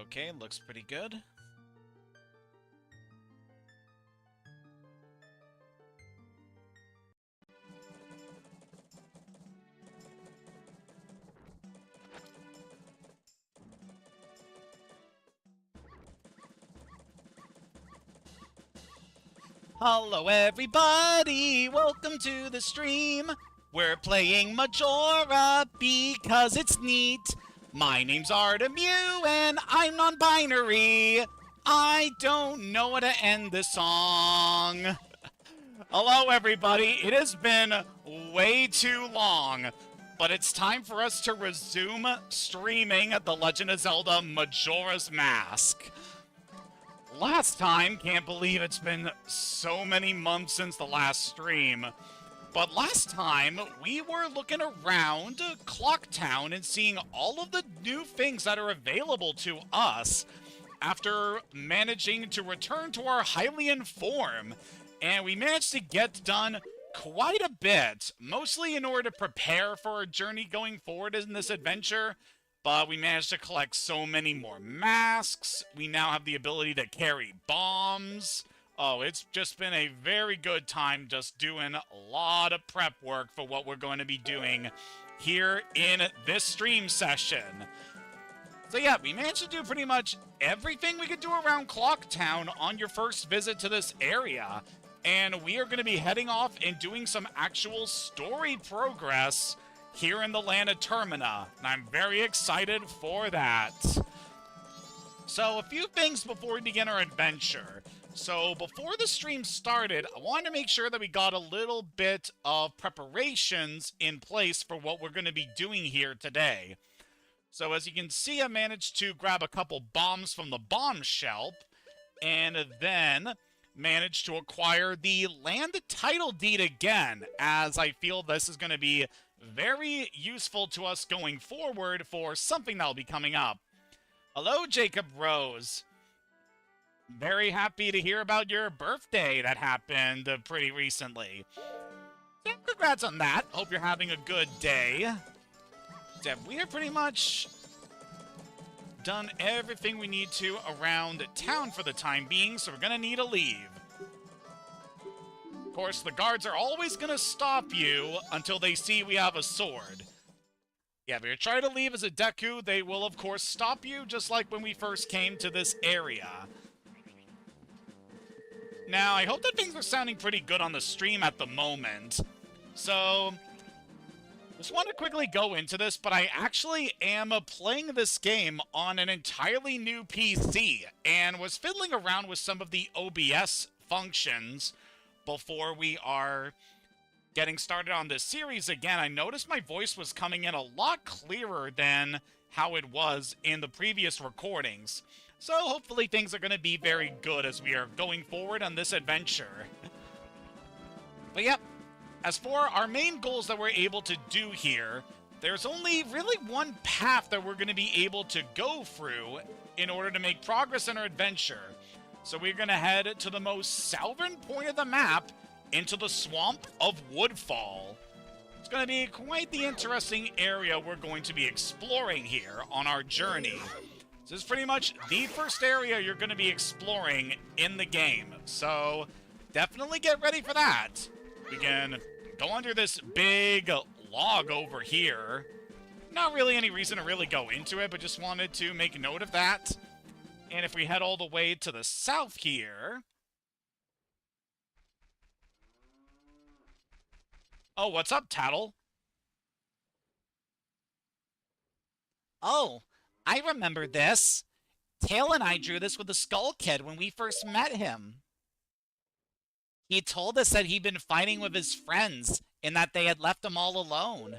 Okay, looks pretty good. Hello everybody, welcome to the stream. We're playing Majora because it's neat. My name's Artemu and I'm non-binary. I don't know how to end this song. Hello everybody, it has been way too long, but it's time for us to resume streaming The Legend of Zelda Majora's Mask. Last time, can't believe it's been so many months since the last stream, but last time we were looking around Clocktown and seeing all of the new things that are available to us after managing to return to our Hylian form, and we managed to get done quite a bit, mostly in order to prepare for our journey going forward in this adventure. But we managed to collect so many more masks. We now have the ability to carry bombs. Oh, it's just been a very good time just doing a lot of prep work for what we're going to be doing here in this stream session. So yeah, we managed to do pretty much everything we could do around Clocktown on your first visit to this area. And we are going to be heading off and doing some actual story progress here in the land of Termina, and I'm very excited for that. So, a few things before we begin our adventure. So, before the stream started, I wanted to make sure that we got a little bit of preparations in place for what we're going to be doing here today. So, as you can see, I managed to grab a couple bombs from the bomb shelf, and then managed to acquire the land title deed again, as I feel this is going to be very useful to us going forward for something that'll be coming up. Hello, Jacob Rose. Very happy to hear about your birthday that happened pretty recently. So, congrats on that. Hope you're having a good day. So, we are pretty much done everything we need to around town for the time being, so we're gonna need to leave. Of course, the guards are always going to stop you until they see we have a sword. Yeah, if you're trying to leave as a Deku, they will, of course, stop you, just like when we first came to this area. Now, I hope that things are sounding pretty good on the stream at the moment. So, just want to quickly go into this, but I actually am playing this game on an entirely new PC, and was fiddling around with some of the OBS functions before we are getting started on this series again. I noticed my voice was coming in a lot clearer than how it was in the previous recordings. So hopefully things are going to be very good as we are going forward on this adventure. But yep, as for our main goals that we're able to do here, there's only really one path that we're going to be able to go through in order to make progress in our adventure. So we're going to head to the most southern point of the map, into the swamp of Woodfall. It's going to be quite the interesting area we're going to be exploring here on our journey. This is pretty much the first area you're going to be exploring in the game. So definitely get ready for that. We can go under this big log over here. Not really any reason to really go into it, but just wanted to make note of that. And if we head all the way to the south here... Oh, what's up, Tattle? Oh, I remember this. Tail and I drew this with the Skull Kid when we first met him. He told us that he'd been fighting with his friends and that they had left him all alone.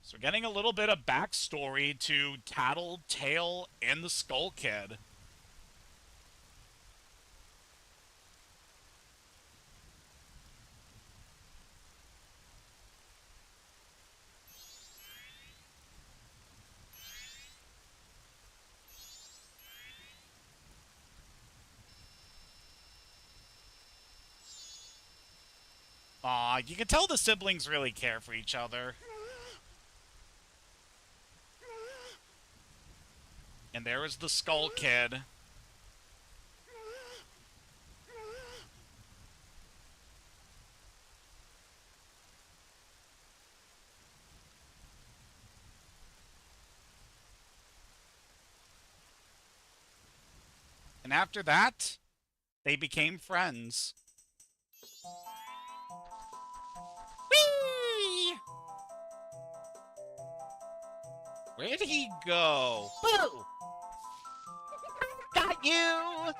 So we're getting a little bit of backstory to Tattle, Tail, and the Skull Kid. Aw, you can tell the siblings really care for each other. And there is the Skull Kid. And after that, they became friends. Whee! Where'd he go? Boo! Got you!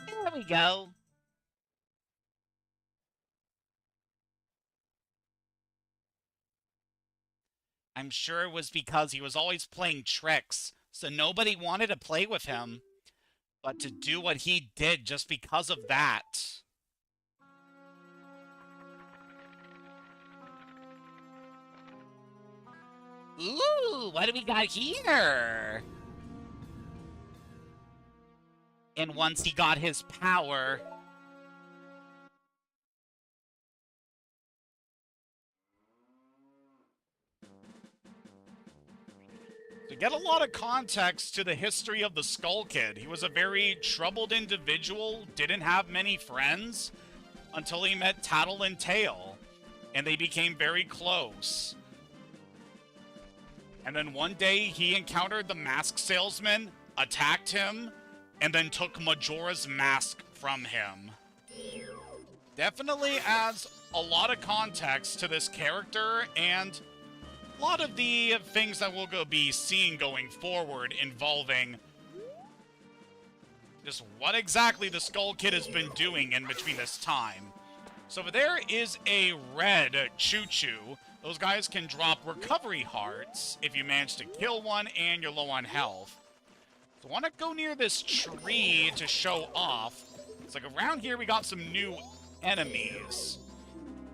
There we go. I'm sure it was because he was always playing tricks, so nobody wanted to play with him. But to do what he did just because of that. Ooh, what do we got here? And once he got his power... To get a lot of context to the history of the Skull Kid, he was a very troubled individual, didn't have many friends, until he met Tattle and Tail, and they became very close. And then one day, he encountered the mask salesman, attacked him, and then took Majora's mask from him. Definitely adds a lot of context to this character, and a lot of the things that we'll be seeing going forward involving just what exactly the Skull Kid has been doing in between this time. So over there is a red choo-choo. Those guys can drop recovery hearts if you manage to kill one and you're low on health. So I want to go near this tree to show off. It's like around here we got some new enemies.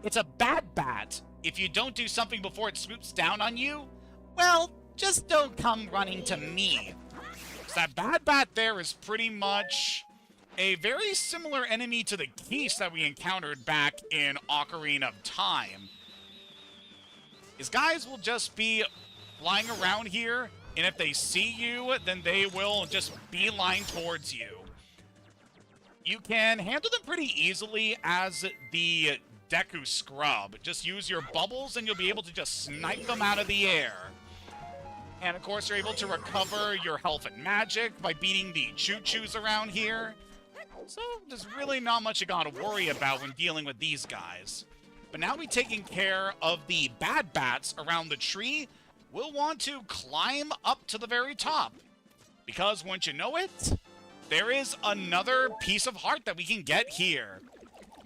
It's a bad bat. If you don't do something before it swoops down on you, well, just don't come running to me. So that bad bat there is pretty much a very similar enemy to the geese that we encountered back in Ocarina of Time. These guys will just be flying around here, and if they see you, then they will just beeline towards you. You can handle them pretty easily as the Deku Scrub. Just use your bubbles and you'll be able to just snipe them out of the air. And of course, you're able to recover your health and magic by beating the choo-choos around here. So there's really not much you gotta worry about when dealing with these guys. But now we're taking care of the bad bats around the tree. We'll want to climb up to the very top. Because once you know it, there is another piece of heart that we can get here.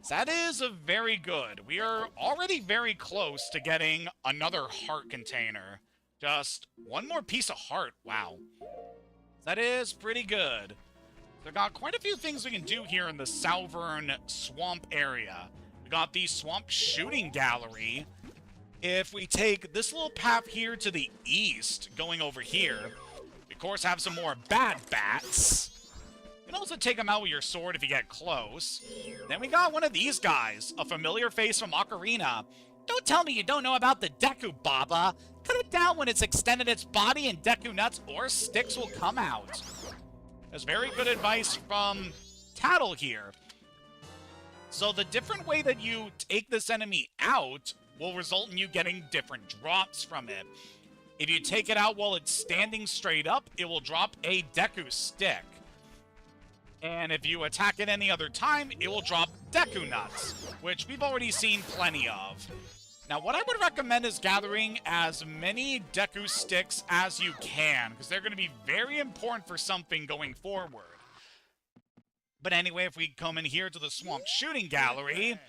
That is very good. We are already very close to getting another heart container. Just one more piece of heart. Wow. That is pretty good. We've got quite a few things we can do here in the Salvern Swamp area. We got the Swamp Shooting Gallery. If we take this little path here to the east, going over here, we of course have some more bad bats. You can also take them out with your sword if you get close. Then we got one of these guys, a familiar face from Ocarina. Don't tell me you don't know about the Deku Baba. Cut it down when it's extended its body and Deku nuts or sticks will come out. There's very good advice from Tattle here. So the different way that you take this enemy out will result in you getting different drops from it. If you take it out while it's standing straight up, it will drop a Deku stick. And if you attack it any other time, it will drop Deku Nuts, which we've already seen plenty of. Now, what I would recommend is gathering as many Deku Sticks as you can, because they're going to be very important for something going forward. But anyway, if we come in here to the Swamp Shooting Gallery...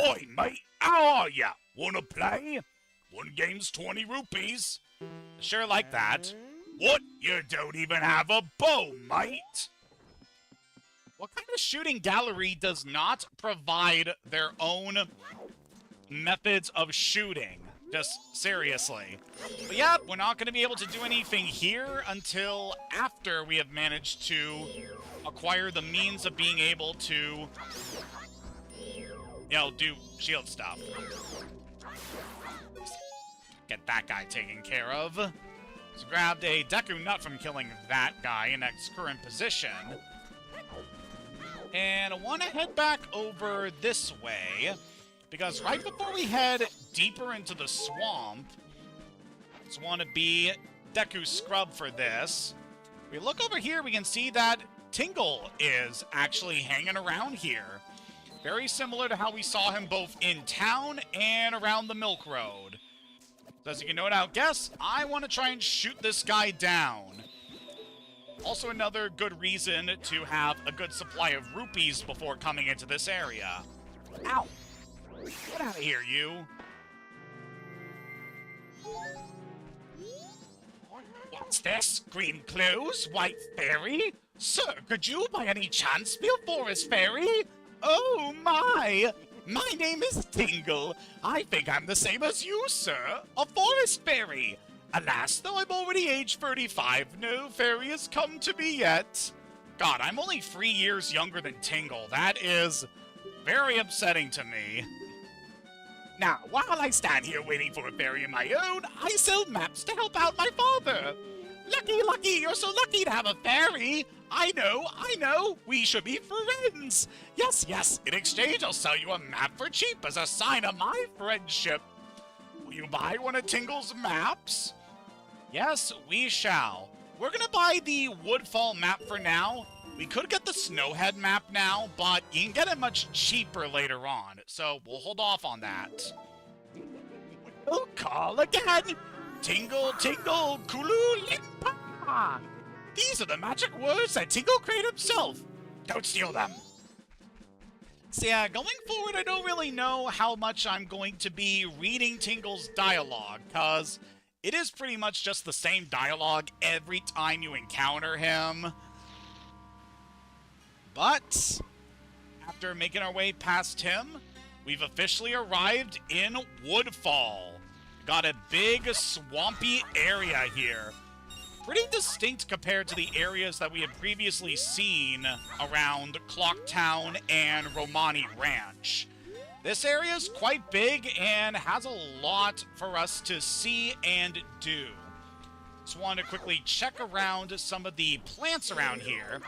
Oi, mate, how are ya? Wanna play? One game's 20 rupees. Sure like that. What? You don't even have a bow, mate? What kind of shooting gallery does not provide their own methods of shooting? Just seriously. But yeah, we're not going to be able to do anything here until after we have managed to acquire the means of being able to you know, do shield stuff. Get that guy taken care of. So grabbed a Deku Nut from killing that guy in its current position. And I want to head back over this way, because right before we head deeper into the swamp, just want to be Deku Scrub for this. We look over here, we can see that Tingle is actually hanging around here. Very similar to how we saw him both in town and around the Milk Road. So as you can no doubt guess, I want to try and shoot this guy down. Also another good reason to have a good supply of rupees before coming into this area. Ow! Get out of here, you! What's this? Green clothes? White fairy? Sir, could you by any chance be a forest fairy? Oh my! My name is Tingle. I think I'm the same as you, sir. A forest fairy. Alas, though I'm already age 35, no fairy has come to me yet. God, I'm only 3 years younger than Tingle. That is very upsetting to me. Now, while I stand here waiting for a fairy of my own, I sell maps to help out my father. Lucky, you're so lucky to have a fairy. I know, we should be friends. Yes, in exchange I'll sell you a map for cheap as a sign of my friendship. Will you buy one of Tingle's maps? Yes, we shall. We're gonna buy the Woodfall map for now. We could get the Snowhead map now, but you can get it much cheaper later on, so we'll hold off on that. We'll call again. Tingle, tingle, kulu, limpa. These are the magic words that Tingle created himself. Don't steal them. So yeah, going forward, I don't really know how much I'm going to be reading Tingle's dialogue, because it is pretty much just the same dialogue every time you encounter him. But after making our way past him, we've officially arrived in Woodfall. Got a big swampy area here. Pretty distinct compared to the areas that we had previously seen around Clocktown and Romani Ranch. This area is quite big and has a lot for us to see and do. Just wanted to quickly check around some of the plants around here.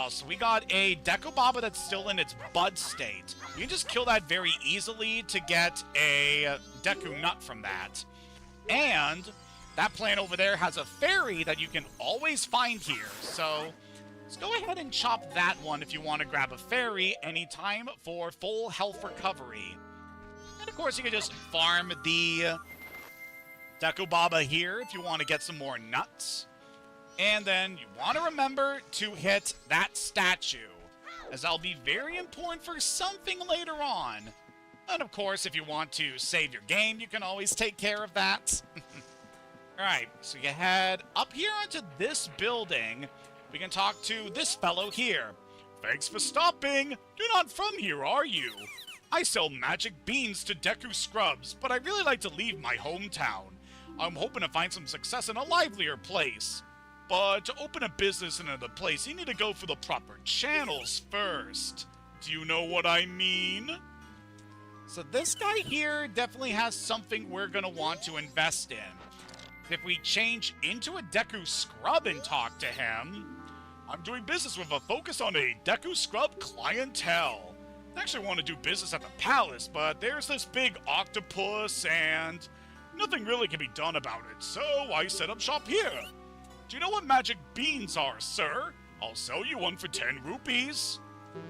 So we got a Dekobaba that's still in its bud state. You can just kill that very easily to get a Deku Nut from that. And that plant over there has a fairy that you can always find here. So let's go ahead and chop that one if you want to grab a fairy anytime for full health recovery. And of course you can just farm the Dekobaba here if you want to get some more nuts. And then you want to remember to hit that statue, as that'll be very important for something later on. And of course, if you want to save your game, you can always take care of that. Alright, so you head up here onto this building. We can talk to this fellow here. Thanks for stopping. You're not from here, are you? I sell magic beans to Deku Scrubs, but I really like to leave my hometown. I'm hoping to find some success in a livelier place. But to open a business in another place, you need to go for the proper channels first. Do you know what I mean? So this guy here definitely has something we're going to want to invest in. If we change into a Deku Scrub and talk to him, I'm doing business with a focus on a Deku Scrub clientele. I actually want to do business at the palace, but there's this big octopus and nothing really can be done about it, so I set up shop here. Do you know what magic beans are, sir? I'll sell you one for 10 rupees.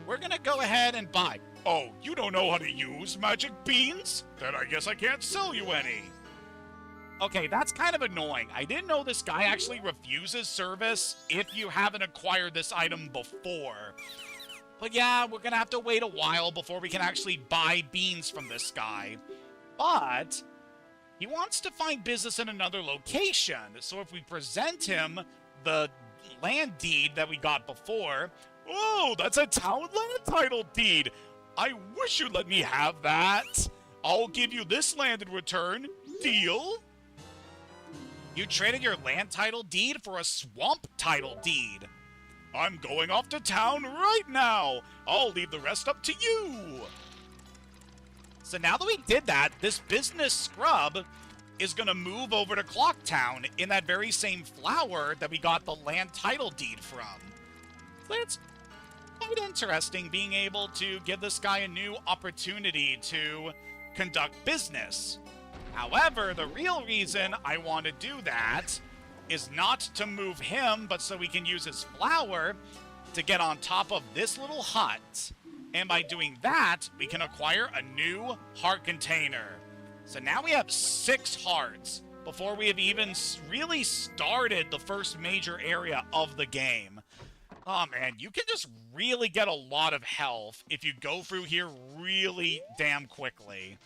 We're gonna go ahead and buy. Oh, you don't know how to use magic beans? Then I guess I can't sell you any. Okay, that's kind of annoying. I didn't know this guy actually refuses service if you haven't acquired this item before. But yeah, we're gonna have to wait a while before we can actually buy beans from this guy. But he wants to find business in another location, so if we present him the land deed that we got before... Oh, that's a town land title deed! I wish you'd let me have that! I'll give you this land in return. Deal? You traded your land title deed for a swamp title deed. I'm going off to town right now! I'll leave the rest up to you! So now that we did that, this business scrub is going to move over to Clocktown in that very same flower that we got the land title deed from. So it's quite interesting being able to give this guy a new opportunity to conduct business. However, the real reason I want to do that is not to move him, but so we can use his flower to get on top of this little hut. And by doing that, we can acquire a new heart container. So now we have 6 hearts before we have even really started the first major area of the game. Oh man, you can just really get a lot of health if you go through here really damn quickly.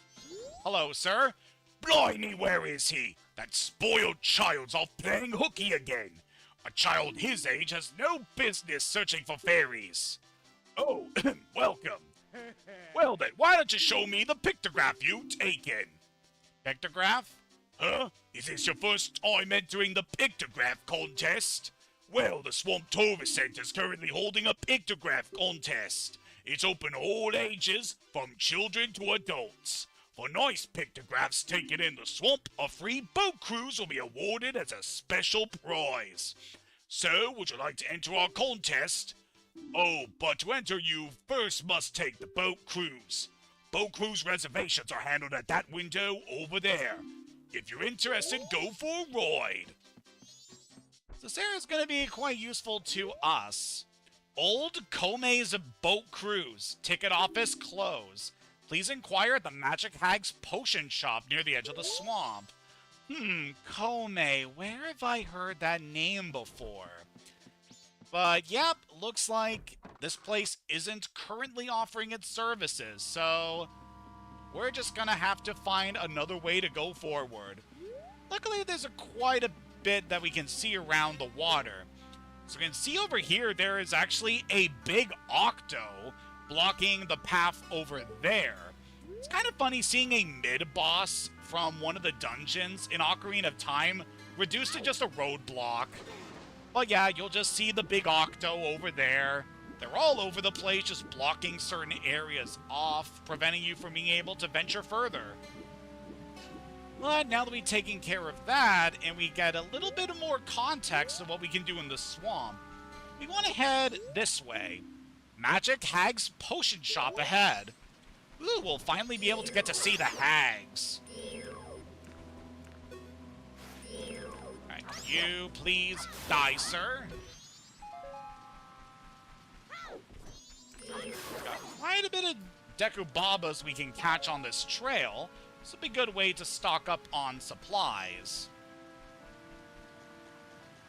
Hello, sir. Blimey, where is he? That spoiled child's off playing hooky again. A child his age has no business searching for fairies. Oh, welcome. Well then, why don't you show me the pictograph you've taken? Pictograph? Huh? Is this your first time entering the pictograph contest? Well, the Swamp Tourist Center is currently holding a pictograph contest. It's open to all ages, from children to adults. For nice pictographs taken in the swamp, a free boat cruise will be awarded as a special prize. So, would you like to enter our contest? Oh, but to enter you first must take the boat cruise. Boat cruise reservations are handled at that window over there. If you're interested, go for a ride. This area is going to be quite useful to us. Old Kome's boat cruise. Ticket office closed. Please inquire at the Magic Hag's potion shop near the edge of the swamp. Kome, where have I heard that name before? But yep, looks like this place isn't currently offering its services, so we're just gonna have to find another way to go forward. Luckily, there's quite a bit that we can see around the water. So we can see over here, there is actually a big octo blocking the path over there. It's kind of funny seeing a mid-boss from one of the dungeons in Ocarina of Time reduced to just a roadblock. But yeah, you'll just see the big octo over there. They're all over the place, just blocking certain areas off, preventing you from being able to venture further. But now that we've taken care of that, and we get a little bit more context of what we can do in the swamp, we want to head this way. Magic Hag's potion shop ahead. Ooh, we'll finally be able to get to see the hags. Alright, you please die, sir. Got quite a bit of Dekubabas we can catch on this trail. This will be a good way to stock up on supplies.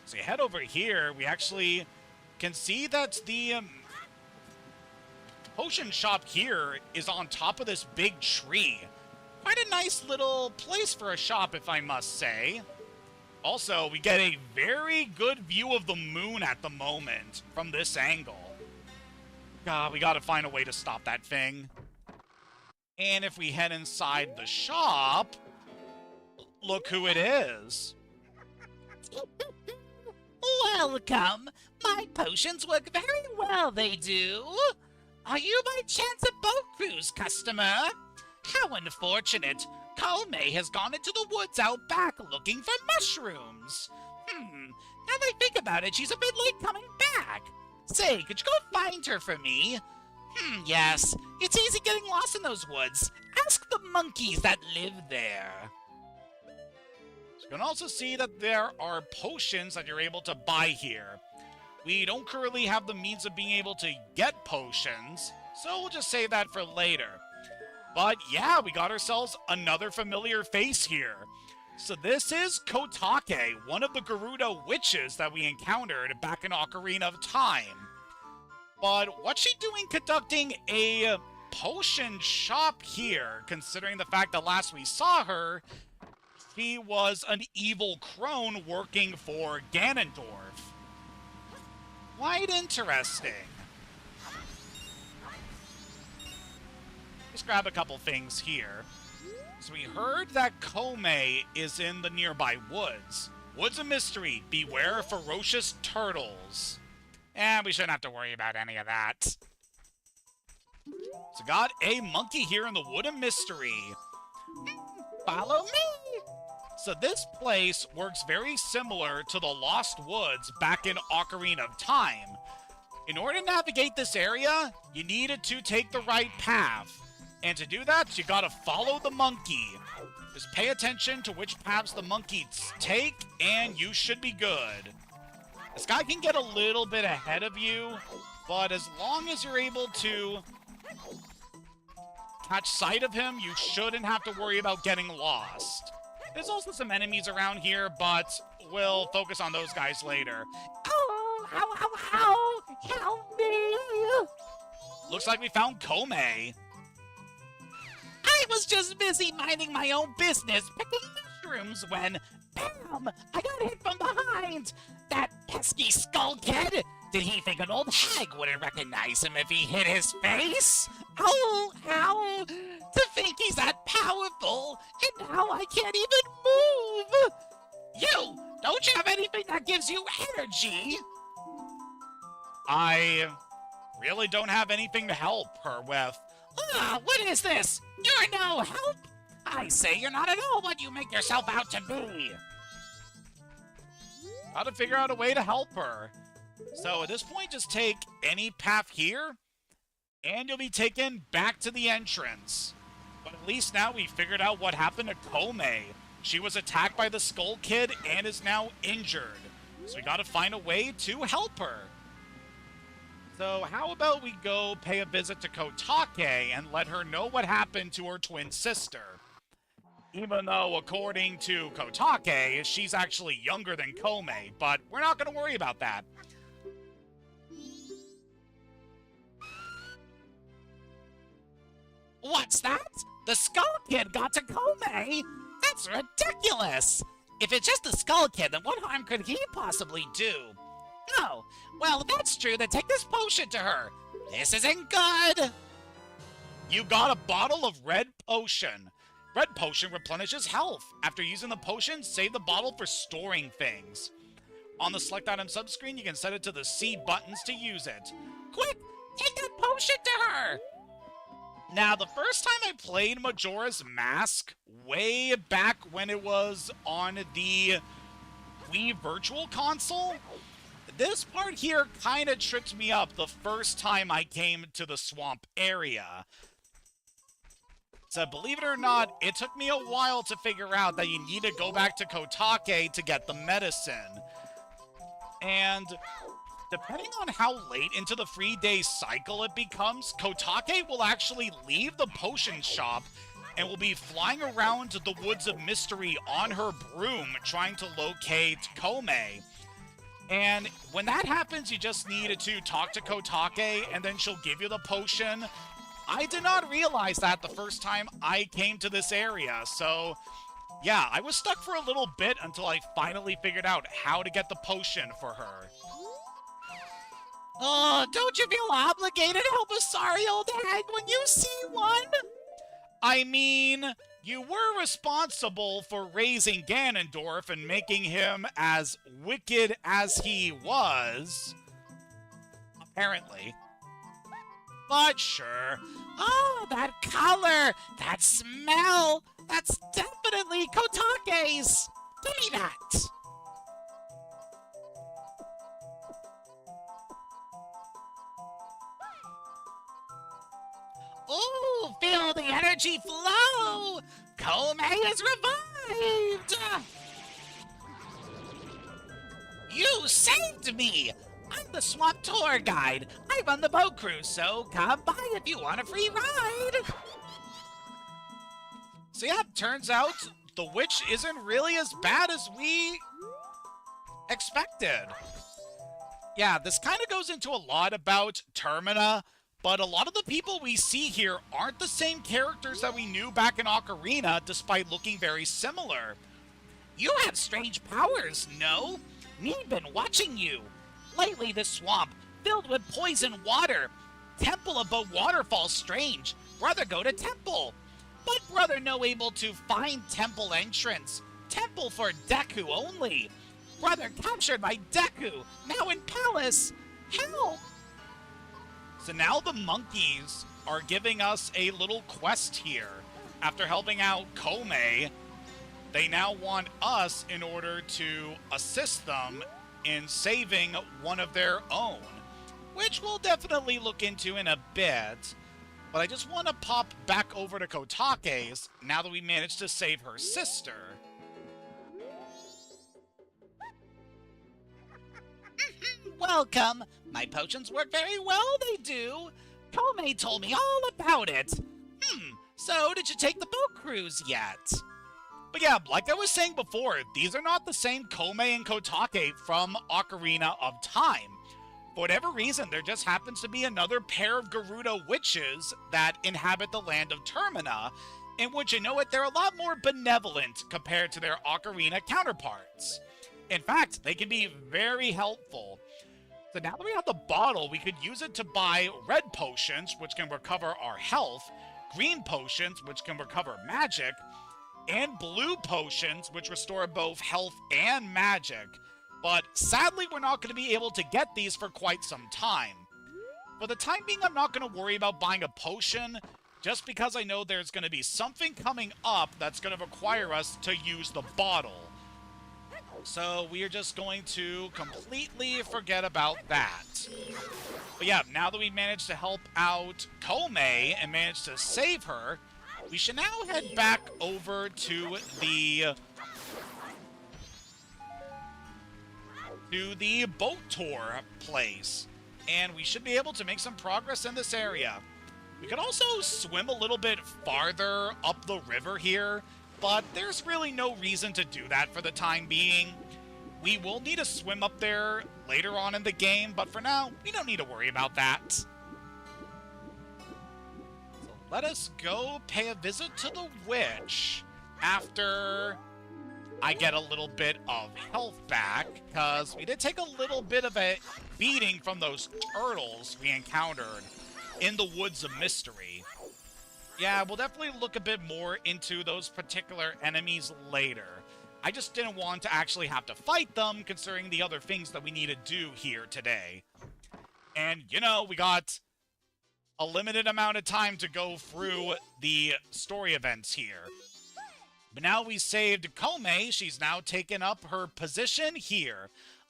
So you head over here, we actually can see that the potion shop here is on top of this big tree. Quite a nice little place for a shop, if I must say. Also, we get a very good view of the moon at the moment from this angle. God, we gotta find a way to stop that thing. And if we head inside the shop, look who it is. Welcome. My potions work very well, they do. Are you by chance a boat cruise customer? How unfortunate. Kome has gone into the woods out back looking for mushrooms. Now that I think about it, she's a bit late coming back. Say, could you go find her for me? Yes. It's easy getting lost in those woods. Ask the monkeys that live there. You can also see that there are potions that you're able to buy here. We don't currently have the means of being able to get potions, so we'll just save that for later. But yeah, we got ourselves another familiar face here. So this is Kotake, one of the Gerudo witches that we encountered back in Ocarina of Time. But what's she doing conducting a potion shop here, considering the fact that last we saw her, she was an evil crone working for Ganondorf. Quite interesting. Let's grab a couple things here. So we heard that Kome is in the nearby woods. Woods of Mystery, beware ferocious turtles. And we shouldn't have to worry about any of that. So got a monkey here in the Wood of Mystery. Follow me! So this place works very similar to the Lost Woods back in Ocarina of Time. In order to navigate this area, you needed to take the right path. And to do that, you gotta follow the monkey. Just pay attention to which paths the monkeys take, and you should be good. This guy can get a little bit ahead of you, but as long as you're able to catch sight of him, you shouldn't have to worry about getting lost. There's also some enemies around here, but we'll focus on those guys later. Oh, ow, ow, ow! Help me! Looks like we found Kome. I was just busy minding my own business, picking mushrooms when, bam! I got hit from behind! That pesky skull kid! Did he think an old hag wouldn't recognize him if he hit his face? Ow! Ow! To think he's that powerful, and now I can't even move! You! Don't you have anything that gives you energy? I really don't have anything to help her with. What is this? You're no help! I say you're not at all what you make yourself out to be! Gotta figure out a way to help her. So at this point, just take any path here, and you'll be taken back to the entrance. But at least now we figured out what happened to Kome. She was attacked by the Skull Kid and is now injured. So we gotta find a way to help her. So how about we go pay a visit to Kotake and let her know what happened to her twin sister. Even though, according to Kotake, she's actually younger than Kome, but we're not going to worry about that. What's that? The Skull Kid got to Kome? That's ridiculous! If it's just the Skull Kid, then what harm could he possibly do? No. Well, if that's true, then take this potion to her. This isn't good. You got a bottle of red potion. Red potion replenishes health. After using the potion, save the bottle for storing things. On the select item subscreen, you can set it to the C buttons to use it. Quick, take that potion to her. Now, the first time I played Majora's Mask, way back when it was on the Wii Virtual Console, this part here kind of tripped me up the first time I came to the swamp area. So believe it or not, it took me a while to figure out that you need to go back to Kotake to get the medicine. And depending on how late into the 3-day cycle it becomes, Kotake will actually leave the potion shop and will be flying around the Woods of Mystery on her broom trying to locate Kome. And when that happens, you just need to talk to Kotake, and then she'll give you the potion. I did not realize that the first time I came to this area, so yeah, I was stuck for a little bit until I finally figured out how to get the potion for her. Oh, don't you feel obligated to help a sorry old hag when you see one? I mean, you were responsible for raising Ganondorf and making him as wicked as he was. Apparently. But sure. Oh, that color! That smell! That's definitely Kotake's! Give me that! Ooh, feel the energy flow! Kome is revived! You saved me! I'm the swamp tour guide. I run the boat cruise, so come by if you want a free ride. So yeah, turns out the witch isn't really as bad as we expected. Yeah, this kind of goes into a lot about Termina, but a lot of the people we see here aren't the same characters that we knew back in Ocarina, despite looking very similar. You have strange powers, no? Me's been watching you. Lately, the swamp, filled with poison water. Temple above waterfall strange. Brother go to temple. But brother no able to find temple entrance. Temple for Deku only. Brother captured by Deku, now in palace. Help! So now the monkeys are giving us a little quest here. After helping out Kome, they now want us in order to assist them in saving one of their own, which we'll definitely look into in a bit. But I just want to pop back over to Kotake's now that we managed to save her sister. Welcome. My potions work very well, they do. Kome told me all about it. So did you take the boat cruise yet? But yeah, like I was saying before, these are not the same Kome and Kotake from Ocarina of Time. For whatever reason, there just happens to be another pair of Garuda witches that inhabit the land of Termina, in which, you know what, they're a lot more benevolent compared to their Ocarina counterparts. In fact, they can be very helpful. So now that we have the bottle, we could use it to buy red potions, which can recover our health, green potions, which can recover magic, and blue potions, which restore both health and magic. But sadly, we're not going to be able to get these for quite some time. For the time being, I'm not going to worry about buying a potion, just because I know there's going to be something coming up that's going to require us to use the bottle. So we are just going to completely forget about that. But yeah, now that we managed to help out Kome and managed to save her, we should now head back over to the boat tour place. And we should be able to make some progress in this area. We could also swim a little bit farther up the river here, but there's really no reason to do that for the time being. We will need to swim up there later on in the game, but for now, we don't need to worry about that. So let us go pay a visit to the witch after I get a little bit of health back, because we did take a little bit of a beating from those turtles we encountered in the Woods of Mystery. Yeah, we'll definitely look a bit more into those particular enemies later. I just didn't want to actually have to fight them, considering the other things that we need to do here today. And, you know, we got a limited amount of time to go through the story events here. But now we saved Kome, she's now taken up her position here.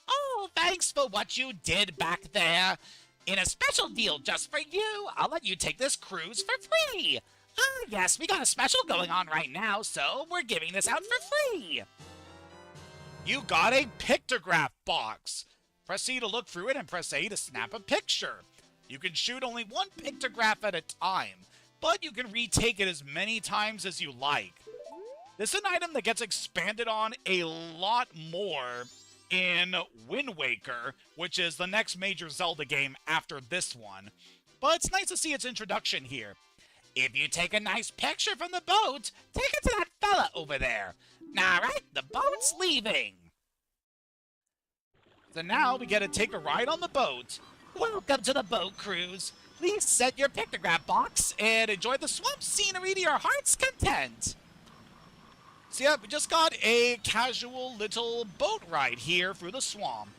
Oh, thanks for what you did back there. In a special deal just for you, I'll let you take this cruise for free. Ah, yes, we got a special going on right now, so we're giving this out for free. You got a pictograph box. Press C to look through it and press A to snap a picture. You can shoot only one pictograph at a time, but you can retake it as many times as you like. This is an item that gets expanded on a lot more in Wind Waker, which is the next major Zelda game after this one. But it's nice to see its introduction here. If you take a nice picture from the boat, take it to that fella over there. All right, the boat's leaving. So now we get to take a ride on the boat. Welcome to the boat cruise. Please set your pictograph box and enjoy the swamp scenery to your heart's content. So yeah, we just got a casual little boat ride here through the swamp.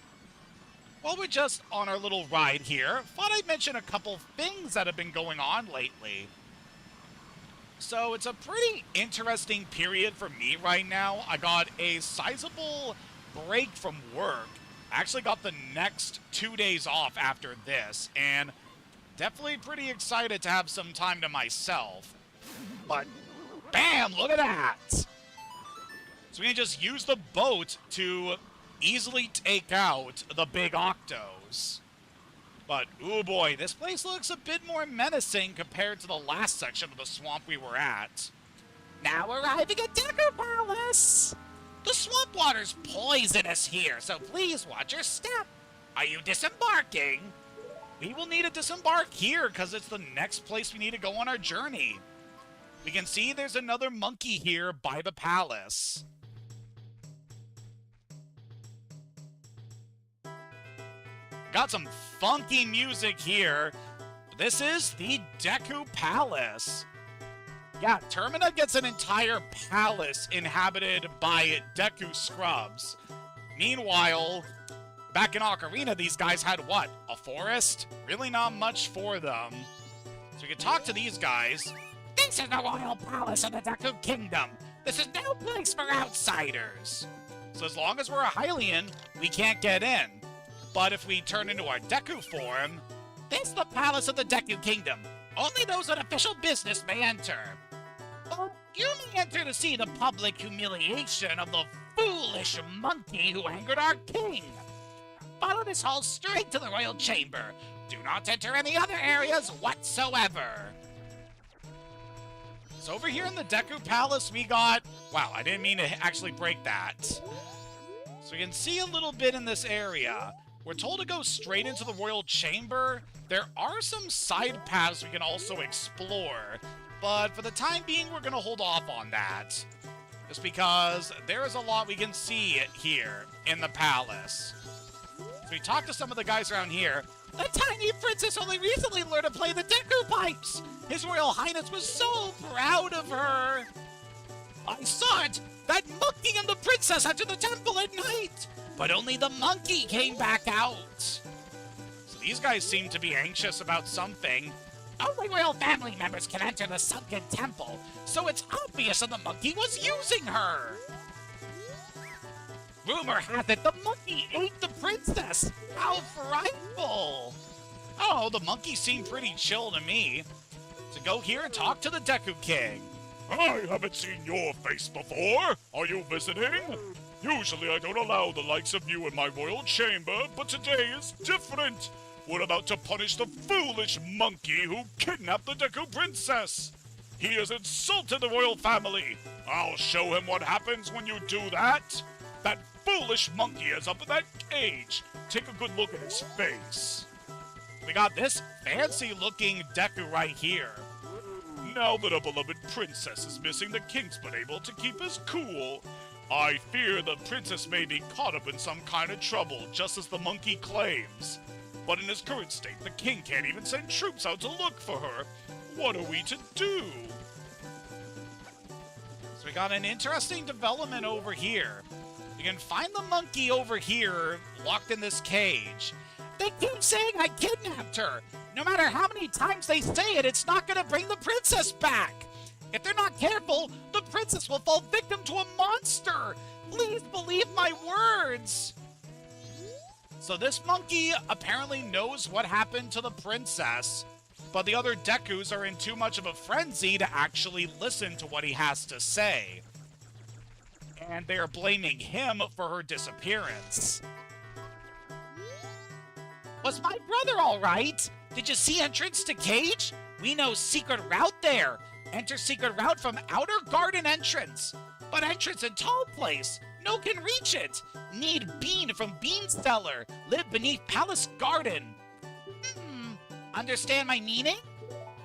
While we're just on our little ride here, thought I'd mention a couple things that have been going on lately. So it's a pretty interesting period for me right now. I got a sizable break from work. I actually got the next 2 days off after this, and definitely pretty excited to have some time to myself. But bam, look at that! So we can just use the boat to easily take out the big octos. But, ooh boy, this place looks a bit more menacing compared to the last section of the swamp we were at. Now arriving at Deku Palace! The swamp water's poisonous here, so please watch your step. Are you disembarking? We will need to disembark here, because it's the next place we need to go on our journey. We can see there's another monkey here by the palace. Got some funky music here. This is the Deku Palace. Yeah, Termina gets an entire palace inhabited by Deku scrubs. Meanwhile, back in Ocarina, these guys had what? A forest? Really not much for them. So we can talk to these guys. This is the royal palace of the Deku Kingdom. This is no place for outsiders. So as long as we're a Hylian, we can't get in. But if we turn into our Deku form... This is the palace of the Deku Kingdom. Only those on official business may enter. But you may enter to see the public humiliation of the foolish monkey who angered our king. Follow this hall straight to the royal chamber. Do not enter any other areas whatsoever. So over here in the Deku Palace, we got... Wow, I didn't mean to actually break that. So we can see a little bit in this area. We're told to go straight into the royal chamber. There are some side paths we can also explore. But for the time being, we're going to hold off on that. Just because there is a lot we can see here in the palace. So we talked to some of the guys around here. The tiny princess only recently learned to play the Deku Pipes. His Royal Highness was so proud of her. I saw it. That monkey and the princess entered the temple at night. But only the monkey came back out. So these guys seem to be anxious about something. Only royal family members can enter the sunken temple, so it's obvious that the monkey was using her. Rumor has it the monkey ate the princess. How frightful! Oh, the monkey seemed pretty chill to me. So go here and talk to the Deku King. I haven't seen your face before. Are you visiting? Usually I don't allow the likes of you in my royal chamber, but today is different. We're about to punish the foolish monkey who kidnapped the Deku Princess. He has insulted the royal family. I'll show him what happens when you do that. That foolish monkey is up in that cage. Take a good look at his face. We got this fancy-looking Deku right here. Now that a beloved princess is missing, the king's been able to keep his cool. I fear the princess may be caught up in some kind of trouble, just as the monkey claims. But in his current state, the king can't even send troops out to look for her. What are we to do? So we got an interesting development over here. You can find the monkey over here, locked in this cage. They keep saying I kidnapped her. No matter how many times they say it, it's not going to bring the princess back. If they're not careful, the princess will fall victim to a monster. Please believe my words. So this monkey apparently knows what happened to the princess, but the other Dekus are in too much of a frenzy to actually listen to what he has to say. And they are blaming him for her disappearance. Was my brother all right? Did you see entrance to cage? We know secret route there. Enter secret route from outer garden entrance. But entrance in tall place. No can reach it. Need bean from bean cellar. Live beneath palace garden. Understand my meaning?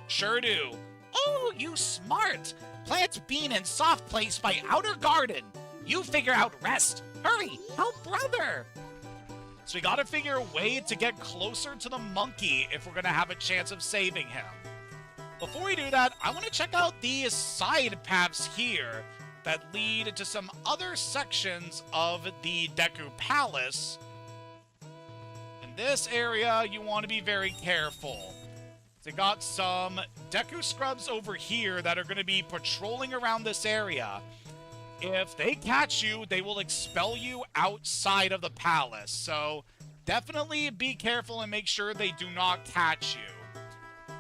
Sure do. Oh, you smart. Plant bean in soft place by outer garden. You figure out rest. Hurry, help brother. So we gotta figure a way to get closer to the monkey if we're gonna have a chance of saving him. Before we do that, I want to check out these side paths here that lead to some other sections of the Deku Palace. In this area, you want to be very careful. They got some Deku Scrubs over here that are going to be patrolling around this area. If they catch you, they will expel you outside of the palace. So definitely be careful and make sure they do not catch you.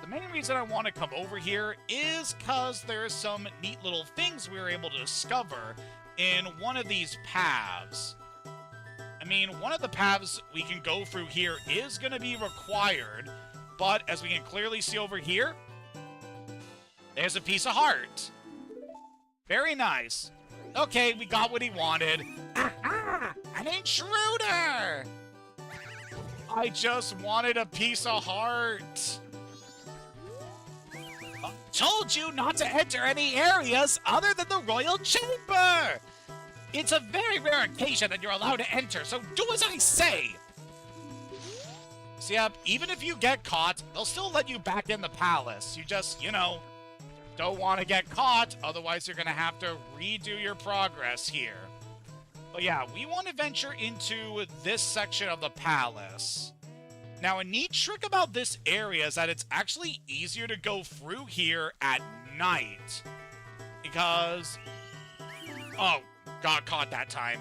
The main reason I want to come over here is because there's some neat little things we were able to discover in one of these paths. I mean, one of the paths we can go through here is going to be required, but as we can clearly see over here, there's a piece of heart. Very nice. Okay, we got what he wanted. Aha! An intruder! I just wanted a piece of heart. Told you not to enter any areas other than the royal chamber! It's a very rare occasion that you're allowed to enter, so do as I say! So yeah, even if you get caught, they'll still let you back in the palace. You just, you know, don't want to get caught, otherwise you're going to have to redo your progress here. But yeah, we want to venture into this section of the palace. Now, a neat trick about this area is that it's actually easier to go through here at night. Because... Oh, got caught that time.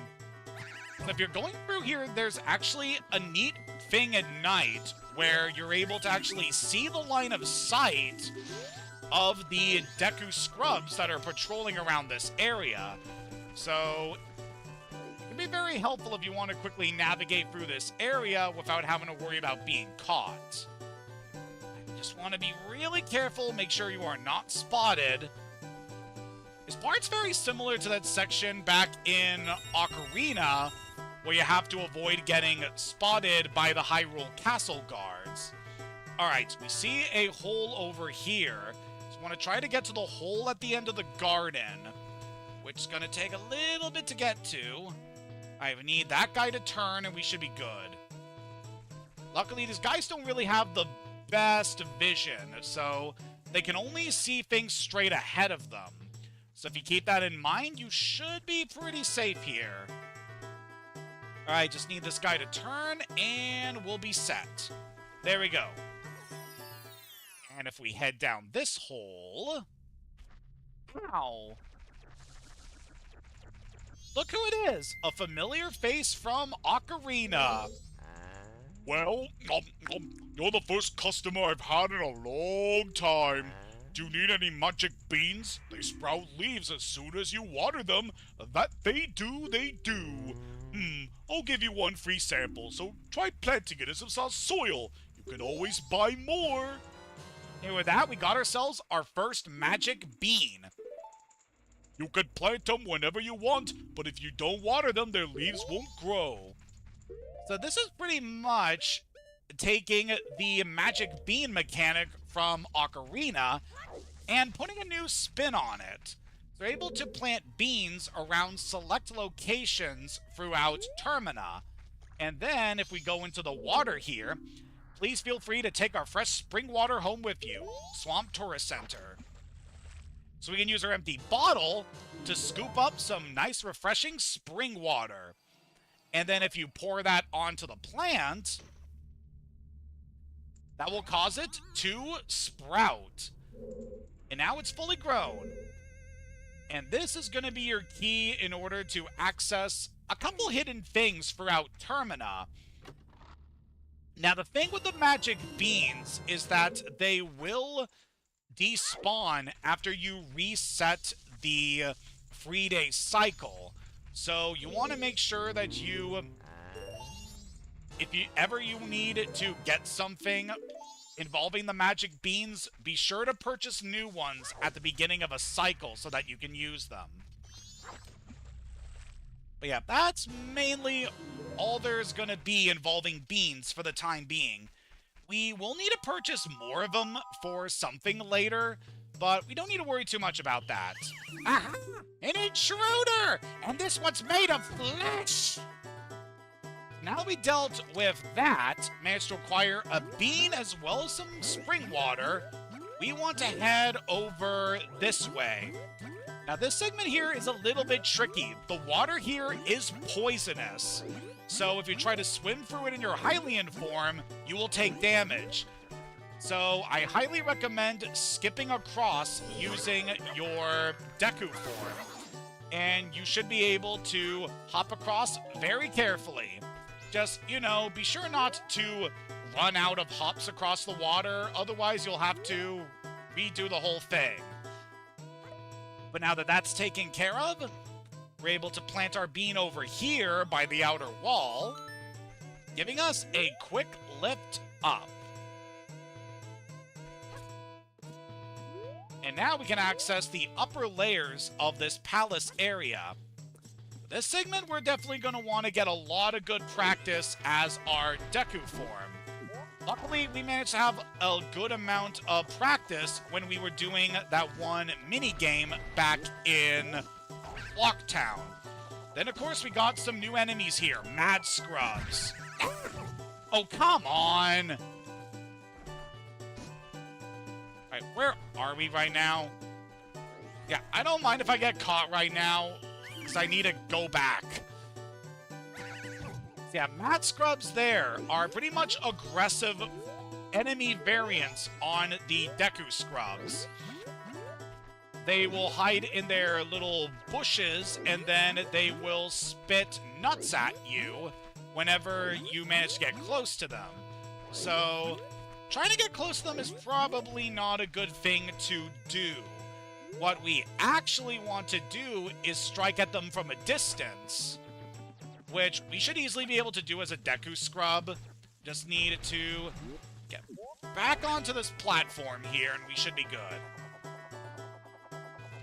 So if you're going through here, there's actually a neat thing at night where you're able to actually see the line of sight of the Deku scrubs that are patrolling around this area. So it can be very helpful if you want to quickly navigate through this area without having to worry about being caught. You just want to be really careful, make sure you are not spotted. This part's very similar to that section back in Ocarina, where you have to avoid getting spotted by the Hyrule Castle guards. Alright, we see a hole over here. Just want to try to get to the hole at the end of the garden, which is going to take a little bit to get to. I need that guy to turn, and we should be good. Luckily, these guys don't really have the best vision, so they can only see things straight ahead of them. So if you keep that in mind, you should be pretty safe here. Alright, just need this guy to turn, and we'll be set. There we go. And if we head down this hole... Ow. Look who it is! A familiar face from Ocarina. Well, you're the first customer I've had in a long time. Do you need any magic beans? They sprout leaves as soon as you water them. That they do, they do. I'll give you one free sample, so try planting it in some soil. You can always buy more. And with that, we got ourselves our first magic bean. You can plant them whenever you want, but if you don't water them, their leaves won't grow. So this is pretty much taking the magic bean mechanic from Ocarina and putting a new spin on it. They're able to plant beans around select locations throughout Termina. And then, if we go into the water here, please feel free to take our fresh spring water home with you. Swamp Tourist Center. So we can use our empty bottle to scoop up some nice, refreshing spring water. And then if you pour that onto the plant, that will cause it to sprout. And now it's fully grown. And this is going to be your key in order to access a couple hidden things throughout Termina. Now, the thing with the magic beans is that they will despawn after you reset the 3-day cycle. So you want to make sure that you, if you need to get something involving the magic beans, be sure to purchase new ones at the beginning of a cycle so that you can use them. But yeah, that's mainly all there's going to be involving beans for the time being. We will need to purchase more of them for something later, but we don't need to worry too much about that. Aha! An intruder! And this one's made of flesh! Now that we dealt with that, managed to acquire a bean as well as some spring water, we want to head over this way. Now this segment here is a little bit tricky. The water here is poisonous. So if you try to swim through it in your Hylian form, you will take damage. So I highly recommend skipping across using your Deku form. And you should be able to hop across very carefully. Just, you know, be sure not to run out of hops across the water, otherwise you'll have to redo the whole thing. But now that that's taken care of, we're able to plant our bean over here by the outer wall, giving us a quick lift up. And now we can access the upper layers of this palace area. This segment, we're definitely going to want to get a lot of good practice as our Deku form. Luckily, we managed to have a good amount of practice when we were doing that one mini-game back in Locktown. Then, of course, we got some new enemies here. Mad Scrubs. Oh, come on! Alright, where are we right now? Yeah, I don't mind if I get caught right now, because I need to go back. Yeah, mat scrubs there are pretty much aggressive enemy variants on the Deku scrubs. They will hide in their little bushes, and then they will spit nuts at you whenever you manage to get close to them. So, trying to get close to them is probably not a good thing to do. What we actually want to do is strike at them from a distance, which we should easily be able to do as a Deku scrub. Just need to get back onto this platform here, and we should be good.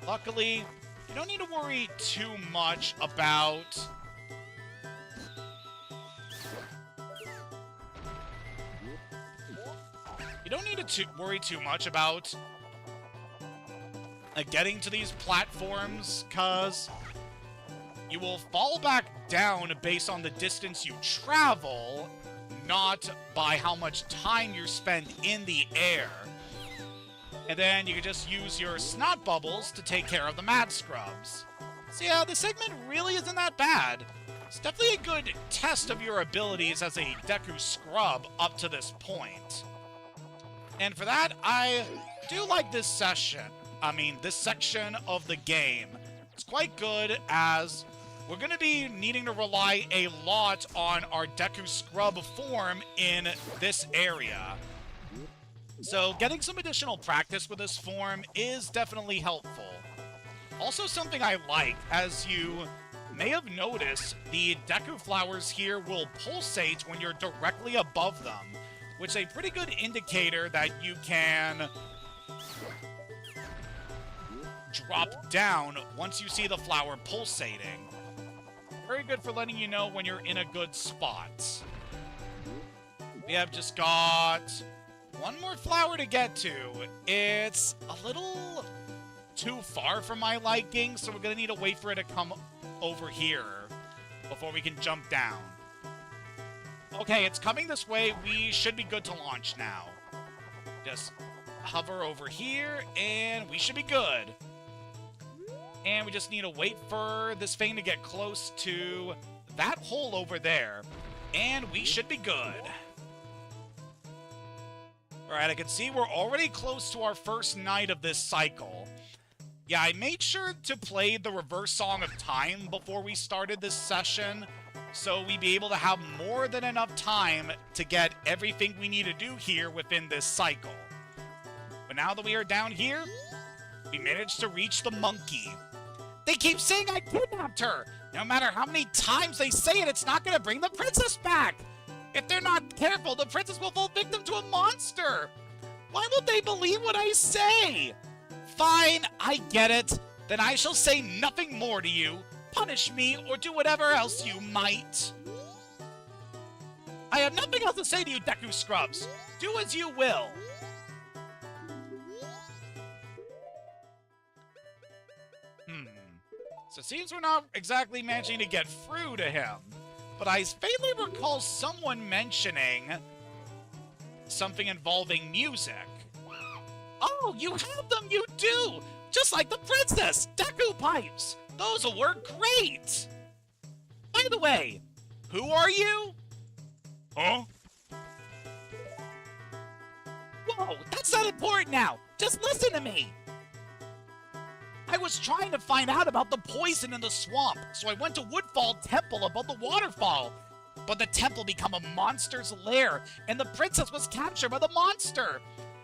Luckily, you don't need to worry too much about... You don't need to worry too much about getting to these platforms, because you will fall back down based on the distance you travel, not by how much time you spend in the air. And then you can just use your snot bubbles to take care of the mad scrubs. So yeah, the segment really isn't that bad. It's definitely a good test of your abilities as a Deku scrub up to this point. And for that, I do like this session. This section of the game. It's quite good, as we're going to be needing to rely a lot on our Deku scrub form in this area. So getting some additional practice with this form is definitely helpful. Also, something I like, as you may have noticed, the Deku flowers here will pulsate when you're directly above them, which is a pretty good indicator that you can drop down once you see the flower pulsating. Very good for letting you know when you're in a good spot. We have just got one more flower to get to. It's a little too far for my liking, so we're gonna need to wait for it to come over here before we can jump down. Okay, it's coming this way. We should be good to launch now. Just hover over here, and we should be good. And we just need to wait for this thing to get close to that hole over there, and we should be good. Alright, I can see we're already close to our first night of this cycle. Yeah, I made sure to play the reverse song of time before we started this session, so we'd be able to have more than enough time to get everything we need to do here within this cycle. But now that we are down here, we managed to reach the monkey. They keep saying I kidnapped her! No matter how many times they say it, it's not gonna bring the princess back! If they're not careful, the princess will fall victim to a monster! Why won't they believe what I say? Fine, I get it. Then I shall say nothing more to you. Punish me, or do whatever else you might. I have nothing else to say to you, Deku Scrubs. Do as you will. So it seems we're not exactly managing to get through to him. But I faintly recall someone mentioning something involving music. Oh, you have them, you do! Just like the princess! Deku pipes! Those will work great! By the way, who are you? Huh? Whoa, that's not important now! Just listen to me! I was trying to find out about the poison in the swamp, so I went to Woodfall Temple above the waterfall. But the temple became a monster's lair, and the princess was captured by the monster.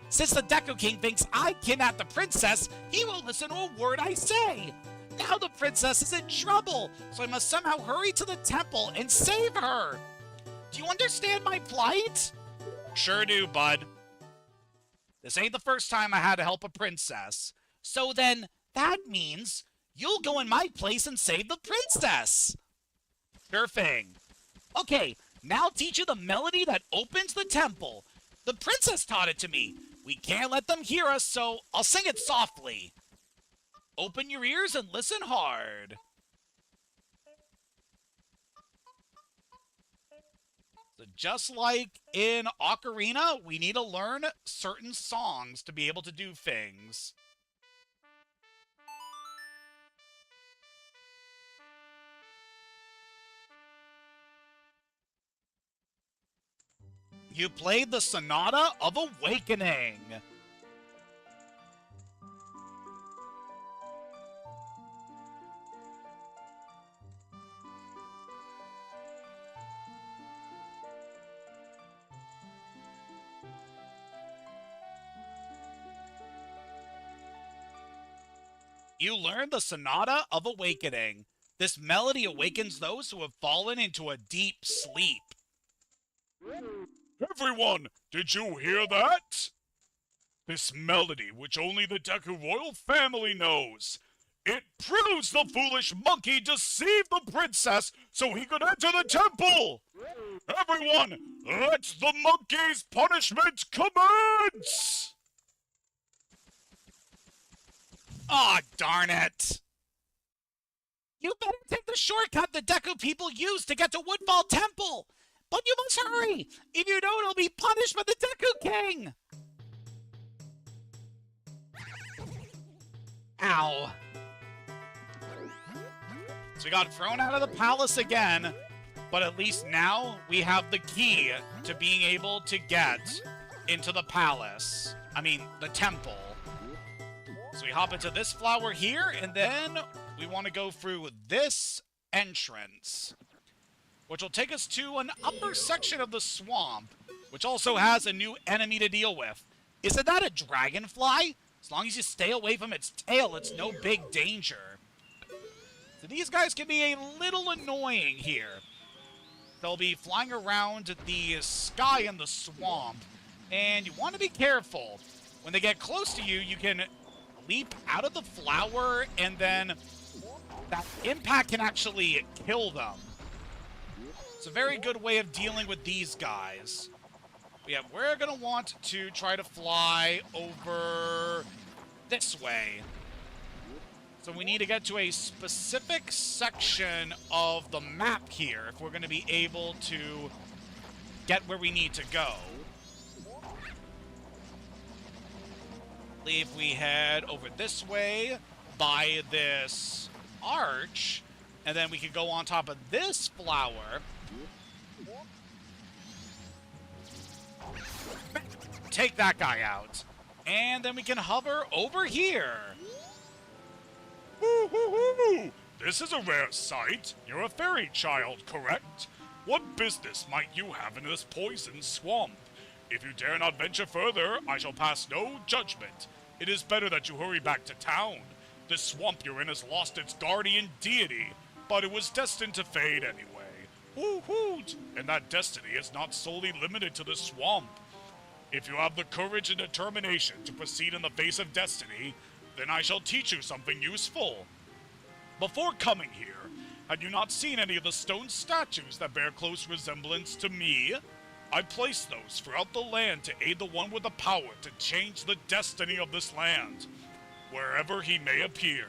Since the Deku King thinks I kidnapped the princess, he won't listen to a word I say. Now the princess is in trouble, so I must somehow hurry to the temple and save her. Do you understand my plight? Sure do, bud. This ain't the first time I had to help a princess. So then, that means you'll go in my place and save the princess. Sure thing. Okay, now I'll teach you the melody that opens the temple. The princess taught it to me. We can't let them hear us, so I'll sing it softly. Open your ears and listen hard. So just like in Ocarina, we need to learn certain songs to be able to do things. You played the Sonata of Awakening. You learn the Sonata of Awakening. This melody awakens those who have fallen into a deep sleep. Everyone, did you hear that? This melody, which only the Deku royal family knows. It proves the foolish monkey deceived the princess so he could enter the temple! Everyone, let the monkey's punishment commence! Aw, darn it! You better take the shortcut the Deku people use to get to Woodfall Temple! But you must hurry! If you don't, you'll be punished by the Deku King! Ow. So we got thrown out of the palace again, but at least now we have the key to being able to get into the palace. I mean, the temple. So we hop into this flower here, and then we want to go through this entrance, which will take us to an upper section of the swamp, which also has a new enemy to deal with. Isn't that a dragonfly? As long as you stay away from its tail, it's no big danger. So these guys can be a little annoying here. They'll be flying around the sky in the swamp, and you want to be careful. When they get close to you, you can leap out of the flower, and then that impact can actually kill them. It's a very good way of dealing with these guys. But yeah, we're going to want to try to fly over this way. So we need to get to a specific section of the map here if we're going to be able to get where we need to go. I believe we head over this way by this arch, and then we can go on top of this flower. Take that guy out. And then we can hover over here. Woo-hoo-hoo! This is a rare sight. You're a fairy child, correct? What business might you have in this poison swamp? If you dare not venture further, I shall pass no judgment. It is better that you hurry back to town. This swamp you're in has lost its guardian deity, but it was destined to fade anyway. Hoo-hoot! And that destiny is not solely limited to the swamp. If you have the courage and determination to proceed in the face of destiny, then I shall teach you something useful. Before coming here, had you not seen any of the stone statues that bear close resemblance to me? I placed those throughout the land to aid the one with the power to change the destiny of this land, wherever he may appear.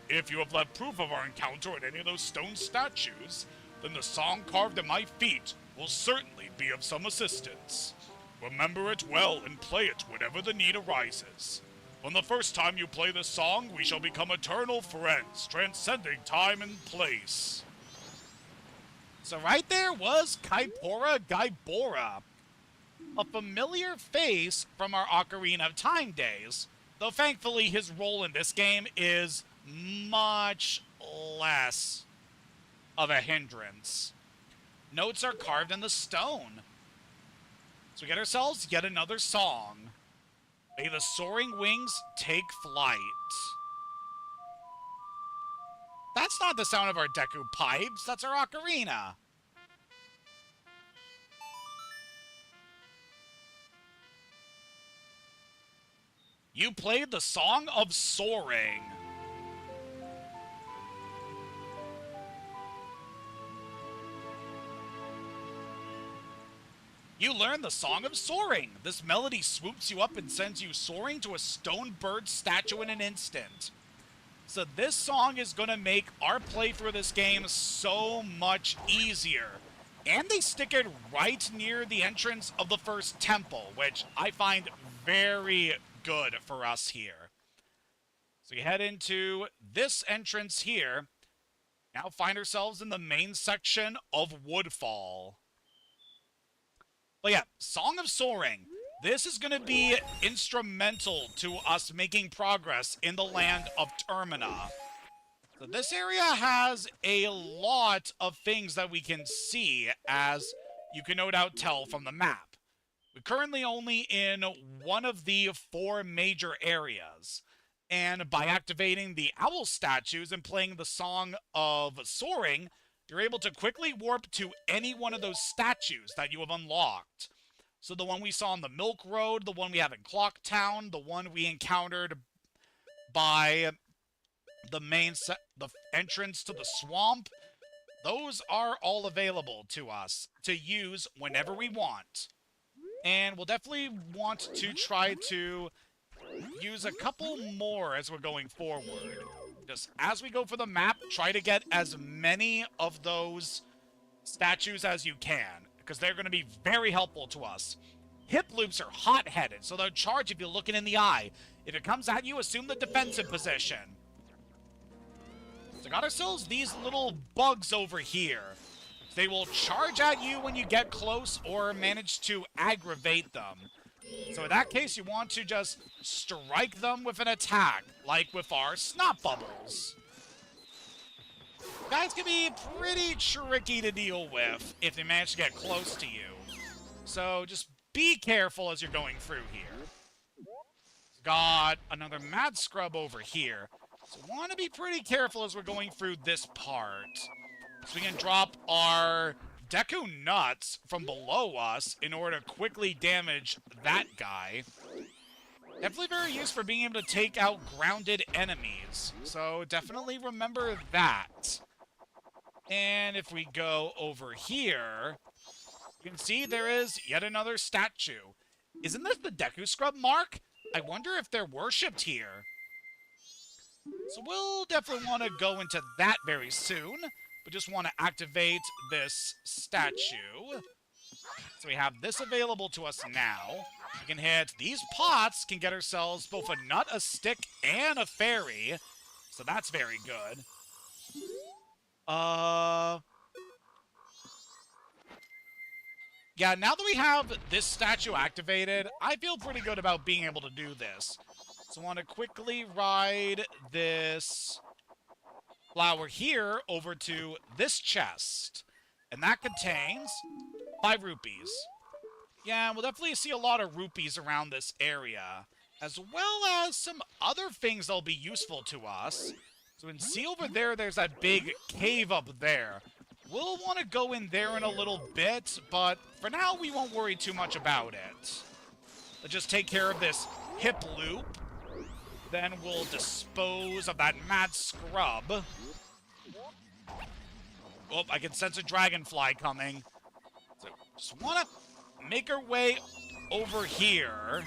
If you have left proof of our encounter at any of those stone statues, then the song carved at my feet will certainly be of some assistance. Remember it well and play it whenever the need arises. From the first time you play this song, we shall become eternal friends, transcending time and place. So right there was Kaipora Gaibora, a familiar face from our Ocarina of Time days, though thankfully his role in this game is much less of a hindrance. Notes are carved in the stone. So we get ourselves yet another song. May the soaring wings take flight. That's not the sound of our Deku pipes, that's our ocarina. You played the Song of Soaring. You learn the Song of Soaring. This melody swoops you up and sends you soaring to a stone bird statue in an instant. So this song is going to make our playthrough of this game so much easier. And they stick it right near the entrance of the first temple, which I find very good for us here. So we head into this entrance here. Now find ourselves in the main section of Woodfall. But yeah, Song of Soaring. This is going to be instrumental to us making progress in the land of Termina. So this area has a lot of things that we can see, as you can no doubt tell from the map. We're currently only in one of the 4 major areas, and by activating the owl statues and playing the Song of Soaring, you're able to quickly warp to any one of those statues that you have unlocked. So the one we saw on the Milk Road, the one we have in Clock Town, the one we encountered by the entrance to the swamp, those are all available to us to use whenever we want. And we'll definitely want to try to use a couple more as we're going forward. Just as we go for the map, try to get as many of those statues as you can, because they're going to be very helpful to us. Hip loops are hot-headed, so they'll charge if you look it in the eye. If it comes at you, assume the defensive position. So got ourselves these little bugs over here. They will charge at you when you get close or manage to aggravate them. So in that case, you want to just strike them with an attack, like with our snot bubbles. Guys can be pretty tricky to deal with if they manage to get close to you. So just be careful as you're going through here. Got another mad scrub over here. So want to be pretty careful as we're going through this part. So we can drop our Deku Nuts from below us in order to quickly damage that guy. Definitely very useful for being able to take out grounded enemies. So definitely remember that. And if we go over here, you can see there is yet another statue. Isn't this the Deku Scrub mark? I wonder if they're worshipped here. So we'll definitely want to go into that very soon. We just want to activate this statue. So we have this available to us now. We can hit these pots, can get ourselves both a nut, a stick, and a fairy. So that's very good. Yeah, now that we have this statue activated, I feel pretty good about being able to do this. So I want to quickly ride this flower here over to this chest. And that contains 5 rupees. Yeah, we'll definitely see a lot of rupees around this area, as well as some other things that'll be useful to us. So we can see over there, there's that big cave up there. We'll want to go in there in a little bit, but for now, we won't worry too much about it. Let's just take care of this hip loop. Then we'll dispose of that mad scrub. Oh, I can sense a dragonfly coming. So just want to make our way over here.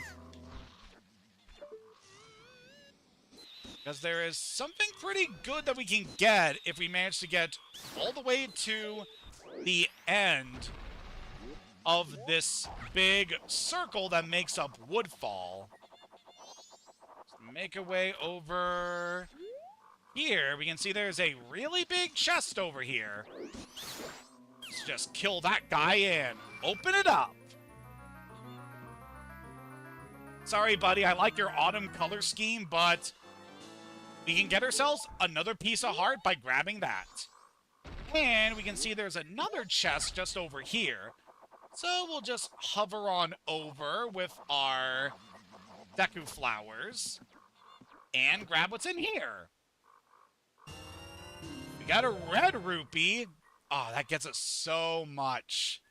Because there is something pretty good that we can get if we manage to get all the way to the end of this big circle that makes up Woodfall. So make our way over here. We can see there's a really big chest over here. Let's just kill that guy and open it up. Sorry, buddy, I like your autumn color scheme, but we can get ourselves another piece of heart by grabbing that. And we can see there's another chest just over here. So we'll just hover on over with our Deku flowers and grab what's in here. We got a red rupee. Oh, that gets us so much.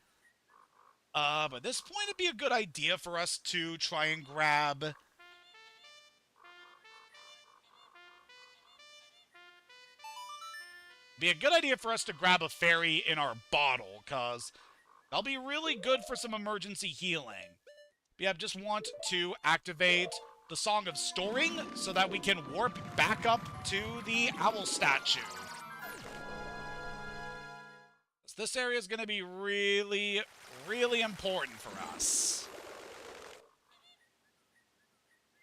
But at this point, it'd be a good idea for us to try and grab a fairy in our bottle, because that'll be really good for some emergency healing. But yeah, just want to activate the Song of Storing so that we can warp back up to the owl statue. So this area is going to be really, really important for us.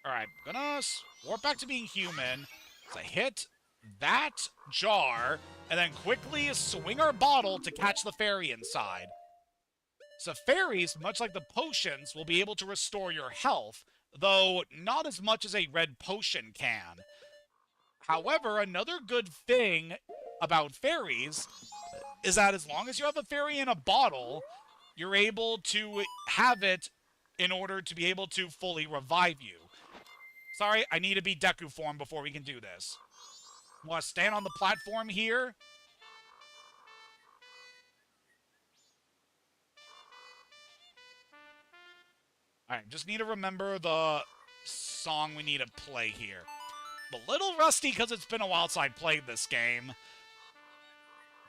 Alright, gonna warp back to being human. So hit that jar, and then quickly swing our bottle to catch the fairy inside. So fairies, much like the potions, will be able to restore your health, though not as much as a red potion can. However, another good thing about fairies is that as long as you have a fairy in a bottle, you're able to have it in order to be able to fully revive you. Sorry, I need to be Deku form before we can do this. Want to stand on the platform here? Alright, just need to remember the song we need to play here. I'm a little rusty because it's been a while since I played this game.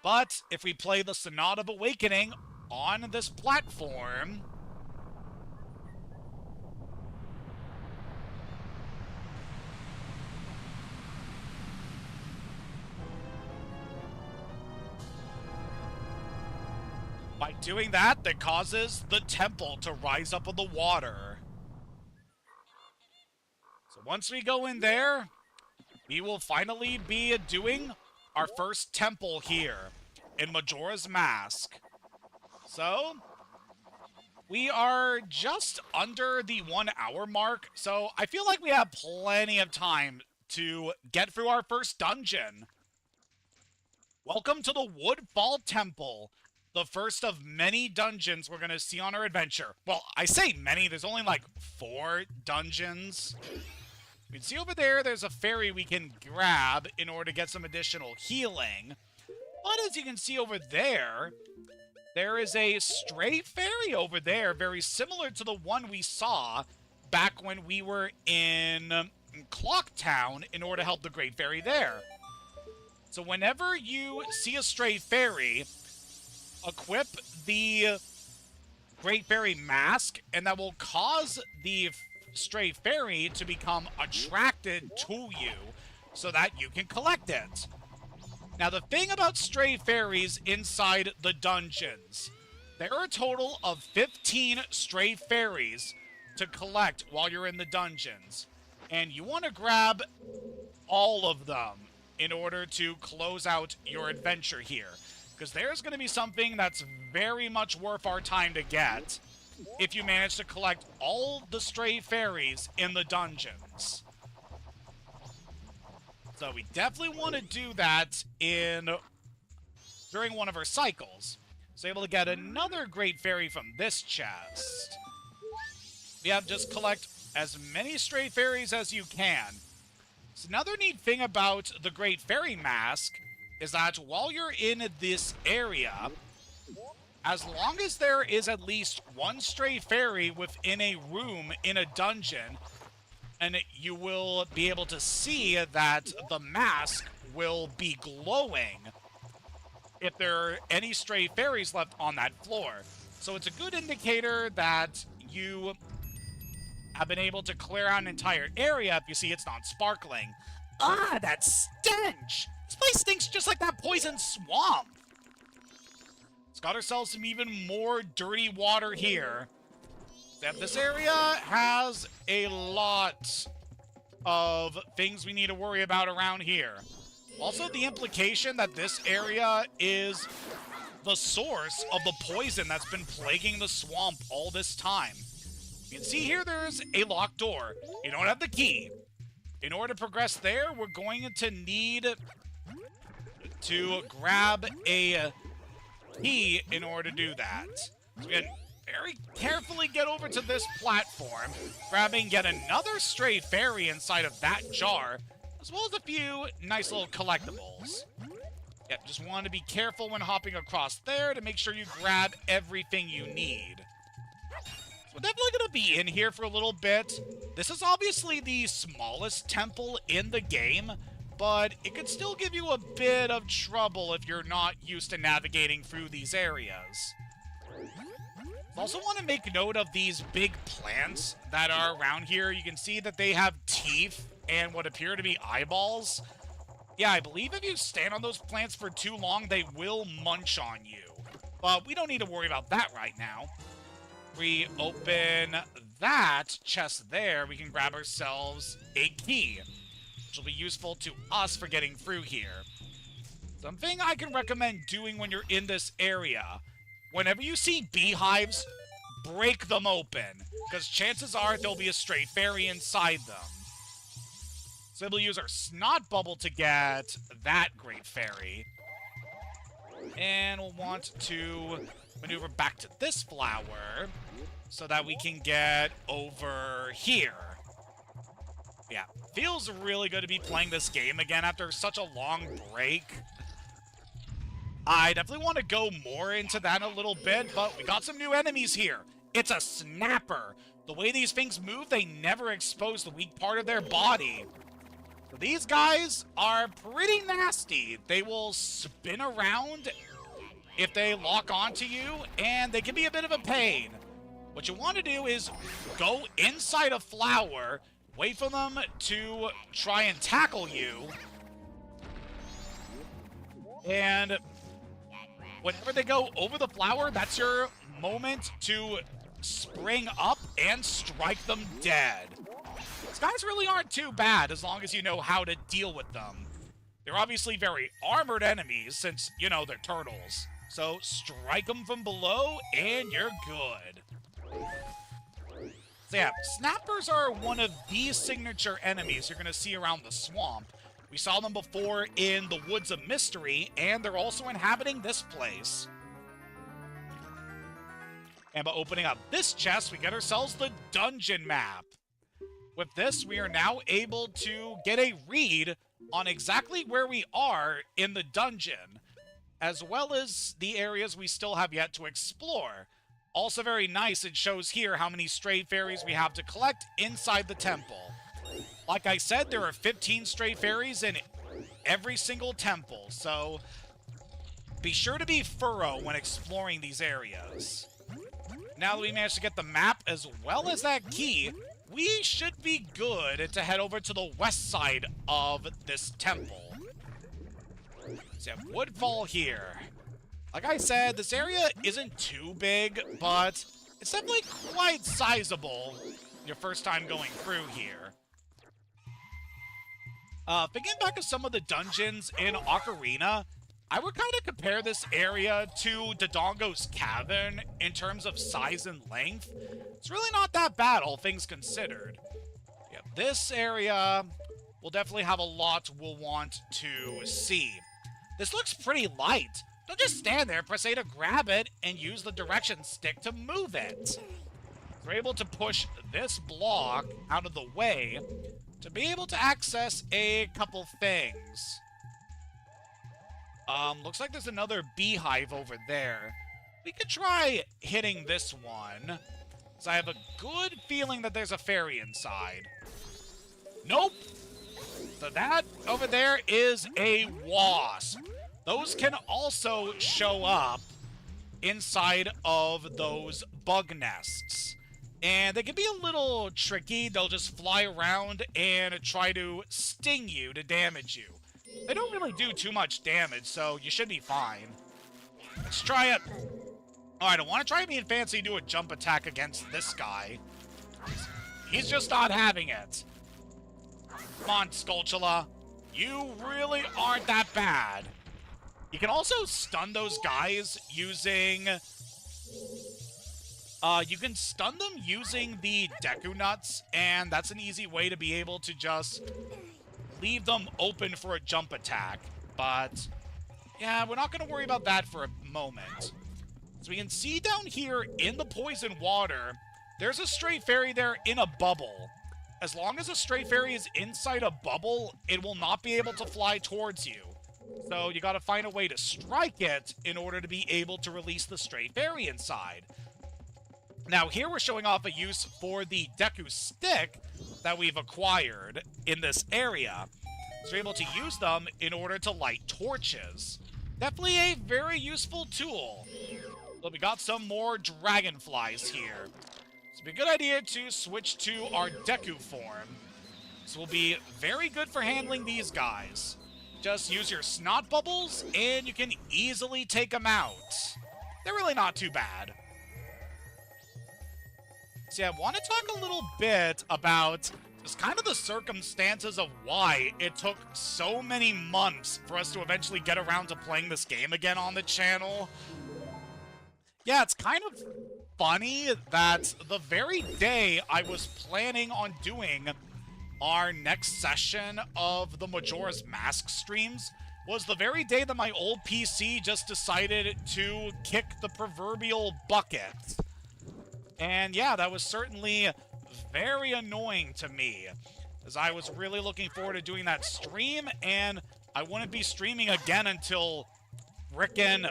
But if we play the Sonata of Awakening on this platform... By doing that, that causes the temple to rise up in the water. So once we go in there, we will finally be doing our first temple here in Majora's Mask. So, we are just under the 1 hour mark, so I feel like we have plenty of time to get through our first dungeon. Welcome to the Woodfall Temple, the first of many dungeons we're going to see on our adventure. Well, I say many, there's only like 4 dungeons. You can see over there, there's a fairy we can grab in order to get some additional healing. But as you can see over there, there is a stray fairy over there, very similar to the one we saw back when we were in Clock Town in order to help the Great Fairy there. So whenever you see a stray fairy, equip the Great Fairy Mask, and that will cause the stray fairy to become attracted to you so that you can collect it. Now, the thing about stray fairies inside the dungeons, there are a total of 15 stray fairies to collect while you're in the dungeons, and you want to grab all of them in order to close out your adventure here, because there's going to be something that's very much worth our time to get if you manage to collect all the stray fairies in the dungeons. So we definitely want to do that during one of our cycles. So able to get another great fairy from this chest. We have just collect as many stray fairies as you can. So another neat thing about the Great Fairy Mask is that while you're in this area, as long as there is at least one stray fairy within a room in a dungeon, and you will be able to see that the mask will be glowing if there are any stray fairies left on that floor. So it's a good indicator that you have been able to clear out an entire area if you see it's not sparkling. Ah, that stench! This place stinks just like that poison swamp! Let's got ourselves some even more dirty water here. This area has a lot of things we need to worry about around here. Also, the implication that this area is the source of the poison that's been plaguing the swamp all this time. You can see here there's a locked door. You don't have the key. In order to progress there, we're going to need to grab a key in order to do that. So we can very carefully get over to this platform, grabbing yet another stray fairy inside of that jar, as well as a few nice little collectibles. Yep, just want to be careful when hopping across there to make sure you grab everything you need. So we're definitely going to be in here for a little bit. This is obviously the smallest temple in the game, but it could still give you a bit of trouble if you're not used to navigating through these areas. I also want to make note of these big plants that are around here. You can see that they have teeth and what appear to be eyeballs. Yeah, I believe if you stand on those plants for too long, they will munch on you. But we don't need to worry about that right now. We open that chest there, we can grab ourselves a key, which will be useful to us for getting through here. Something I can recommend doing when you're in this area whenever you see beehives, break them open, because chances are there'll be a stray fairy inside them. So we'll use our snot bubble to get that great fairy. And we'll want to maneuver back to this flower so that we can get over here. Yeah, feels really good to be playing this game again after such a long break. I definitely want to go more into that in a little bit, but we got some new enemies here. It's a snapper. The way these things move, they never expose the weak part of their body. So these guys are pretty nasty. They will spin around if they lock onto you, and they can be a bit of a pain. What you want to do is go inside a flower, wait for them to try and tackle you, and whenever they go over the flower, that's your moment to spring up and strike them dead. These guys really aren't too bad as long as you know how to deal with them. They're obviously very armored enemies since, you know, they're turtles. So strike them from below and you're good. So yeah, snappers are one of the signature enemies you're going to see around the swamp. We saw them before in the Woods of Mystery, and they're also inhabiting this place. And by opening up this chest, we get ourselves the dungeon map. With this, we are now able to get a read on exactly where we are in the dungeon, as well as the areas we still have yet to explore. Also very nice, it shows here how many stray fairies we have to collect inside the temple. Like I said, there are 15 stray fairies in every single temple, so be sure to be thorough when exploring these areas. Now that we managed to get the map as well as that key, we should be good to head over to the west side of this temple. So we have Woodfall here. Like I said, this area isn't too big, but it's definitely quite sizable your first time going through here. Thinking back to some of the dungeons in Ocarina, I would kind of compare this area to Dodongo's Cavern in terms of size and length. It's really not that bad, all things considered. Yeah, this area will definitely have a lot we'll want to see. This looks pretty light. Don't just stand there, press A to grab it, and use the direction stick to move it. We're able to push this block out of the way to be able to access a couple things. Looks like there's another beehive over there. We could try hitting this one, because I have a good feeling that there's a fairy inside. Nope! So that over there is a wasp. Those can also show up inside of those bug nests. And they can be a little tricky. They'll just fly around and try to sting you to damage you. They don't really do too much damage, so you should be fine. Let's try it. Alright, I want to try being fancy and do a jump attack against this guy. He's just not having it. Come on, Skulltula. You really aren't that bad. You can also stun those guys using... you can stun them using the Deku Nuts, and that's an easy way to be able to just leave them open for a jump attack. But, yeah, we're not going to worry about that for a moment. So we can see down here in the poison water, there's a stray fairy there in a bubble. As long as a stray fairy is inside a bubble, it will not be able to fly towards you. So you gotta find a way to strike it in order to be able to release the stray fairy inside. Now here we're showing off a use for the Deku Stick that we've acquired in this area. So we're able to use them in order to light torches. Definitely a very useful tool. But we got some more dragonflies here. So it'd be a good idea to switch to our Deku form. This will be very good for handling these guys. Just use your snot bubbles, and you can easily take them out. They're really not too bad. So yeah, I want to talk a little bit about just kind of the circumstances of why it took so many months for us to eventually get around to playing this game again on the channel. Yeah, it's kind of funny that the very day I was planning on doing our next session of the Majora's Mask streams was the very day that my old PC just decided to kick the proverbial bucket. And yeah, that was certainly very annoying to me, as I was really looking forward to doing that stream, and I wouldn't be streaming again until frickin'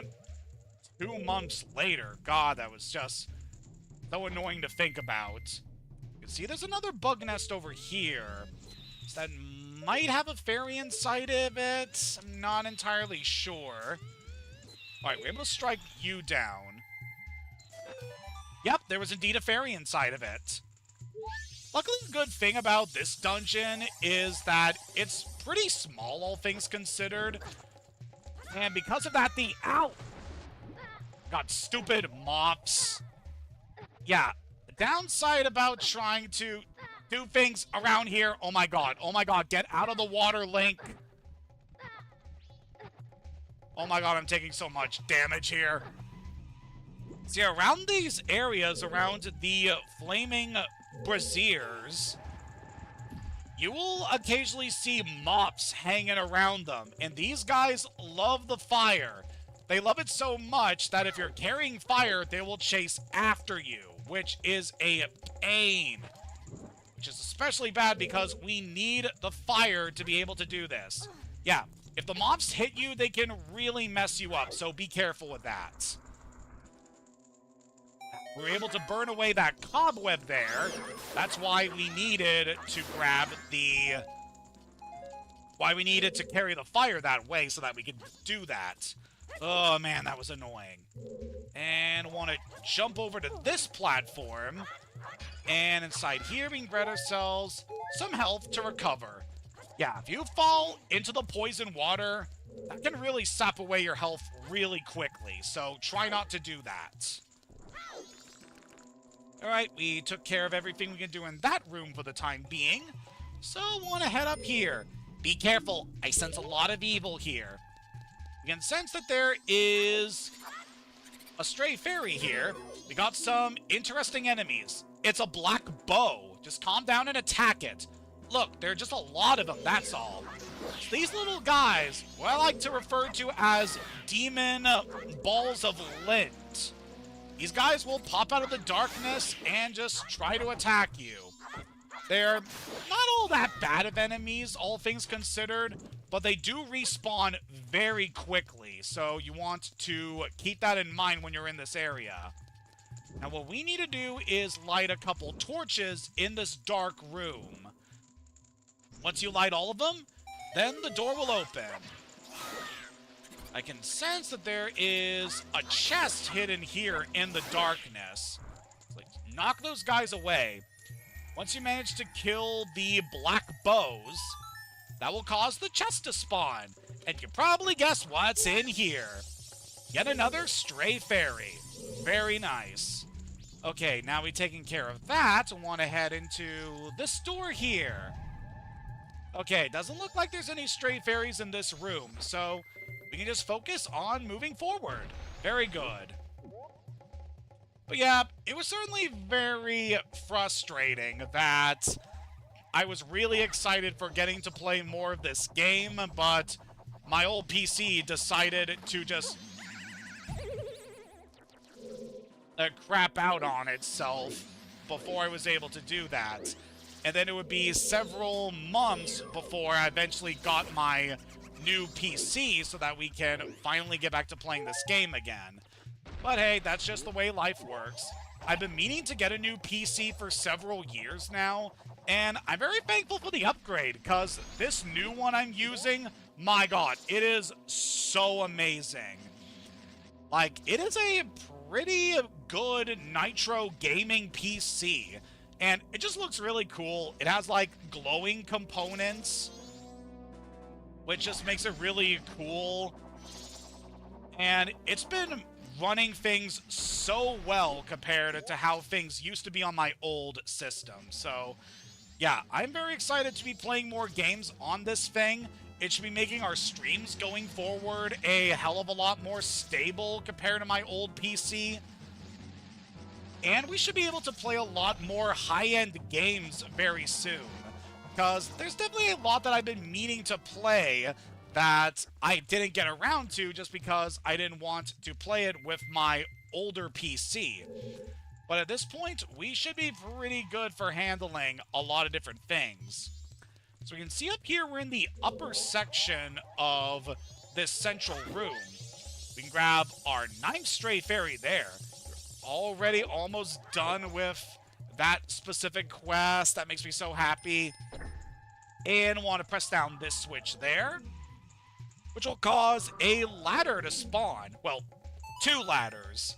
2 months later. God, that was just so annoying to think about. You can see there's another bug nest over here. So that might have a fairy inside of it. I'm not entirely sure. Alright, we're able to strike you down. Yep, there was indeed a fairy inside of it. Luckily, the good thing about this dungeon is that it's pretty small, all things considered. And because of that, ow! God, stupid mops. Yeah, the downside about trying to do things around here... Oh my god, get out of the water, Link. Oh my god, I'm taking so much damage here. See, around these areas, around the flaming braziers, you will occasionally see mops hanging around them. And these guys love the fire. They love it so much that if you're carrying fire, they will chase after you, which is a pain. Which is especially bad because we need the fire to be able to do this. Yeah, if the mobs hit you, they can really mess you up, so be careful with that. We were able to burn away that cobweb there. That's why we needed to grab the... Why we needed to carry the fire that way so that we could do that. Oh, man, that was annoying. And want to jump over to this platform. And inside here, we can grab ourselves some health to recover. Yeah, if you fall into the poison water, that can really sap away your health really quickly. So try not to do that. Alright, we took care of everything we can do in that room for the time being. So, want to head up here. Be careful, I sense a lot of evil here. You can sense that there is a stray fairy here. We got some interesting enemies. It's a black bow. Just calm down and attack it. Look, there are just a lot of them, that's all. These little guys, what I like to refer to as demon balls of lint. These guys will pop out of the darkness and just try to attack you. They're not all that bad of enemies, all things considered, but they do respawn very quickly, so you want to keep that in mind when you're in this area. Now, what we need to do is light a couple torches in this dark room. Once you light all of them, then the door will open. I can sense that there is a chest hidden here in the darkness. Like, knock those guys away. Once you manage to kill the black bows, that will cause the chest to spawn. And you probably guess what's in here. Yet another stray fairy. Very nice. Okay, now we've taken care of that. I want to head into this door here. Okay, doesn't look like there's any stray fairies in this room, so we can just focus on moving forward. Very good. But yeah, it was certainly very frustrating that I was really excited for getting to play more of this game, but my old PC decided to just crap out on itself before I was able to do that. And then it would be several months before I eventually got my new PC so that we can finally get back to playing this game again. But hey, that's just the way life works. I've been meaning to get a new PC for several years now, and I'm very thankful for the upgrade, because this new one I'm using, my god, it is so amazing. Like, it is a pretty good Nitro gaming PC, and it just looks really cool. It has, like, glowing components, which just makes it really cool. And it's been running things so well compared to how things used to be on my old system. So, yeah, I'm very excited to be playing more games on this thing. It should be making our streams going forward a hell of a lot more stable compared to my old PC. And we should be able to play a lot more high-end games very soon. Because there's definitely a lot that I've been meaning to play that I didn't get around to just because I didn't want to play it with my older PC. But at this point, we should be pretty good for handling a lot of different things. So we can see up here, we're in the upper section of this central room. We can grab our 9th Stray Fairy there. We're already almost done with that specific quest. That makes me so happy. And want to press down this switch there, which will cause a ladder to spawn. Well, 2 ladders.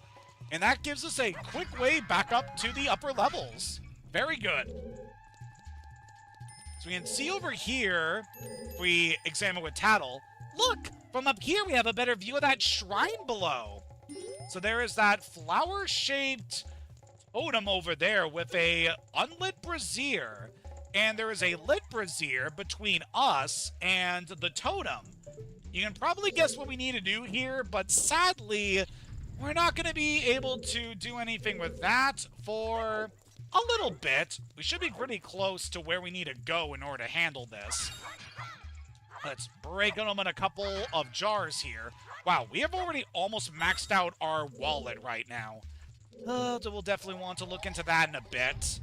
And that gives us a quick way back up to the upper levels. Very good. So we can see over here, if we examine with Tattle, look, from up here we have a better view of that shrine below. So there is that flower-shaped totem over there with a unlit brazier. And there is a lit brazier between us and the totem. You can probably guess what we need to do here, but sadly, we're not going to be able to do anything with that for a little bit. We should be pretty close to where we need to go in order to handle this. Let's break them in a couple of jars here. Wow, we have already almost maxed out our wallet right now. So we'll definitely want to look into that in a bit.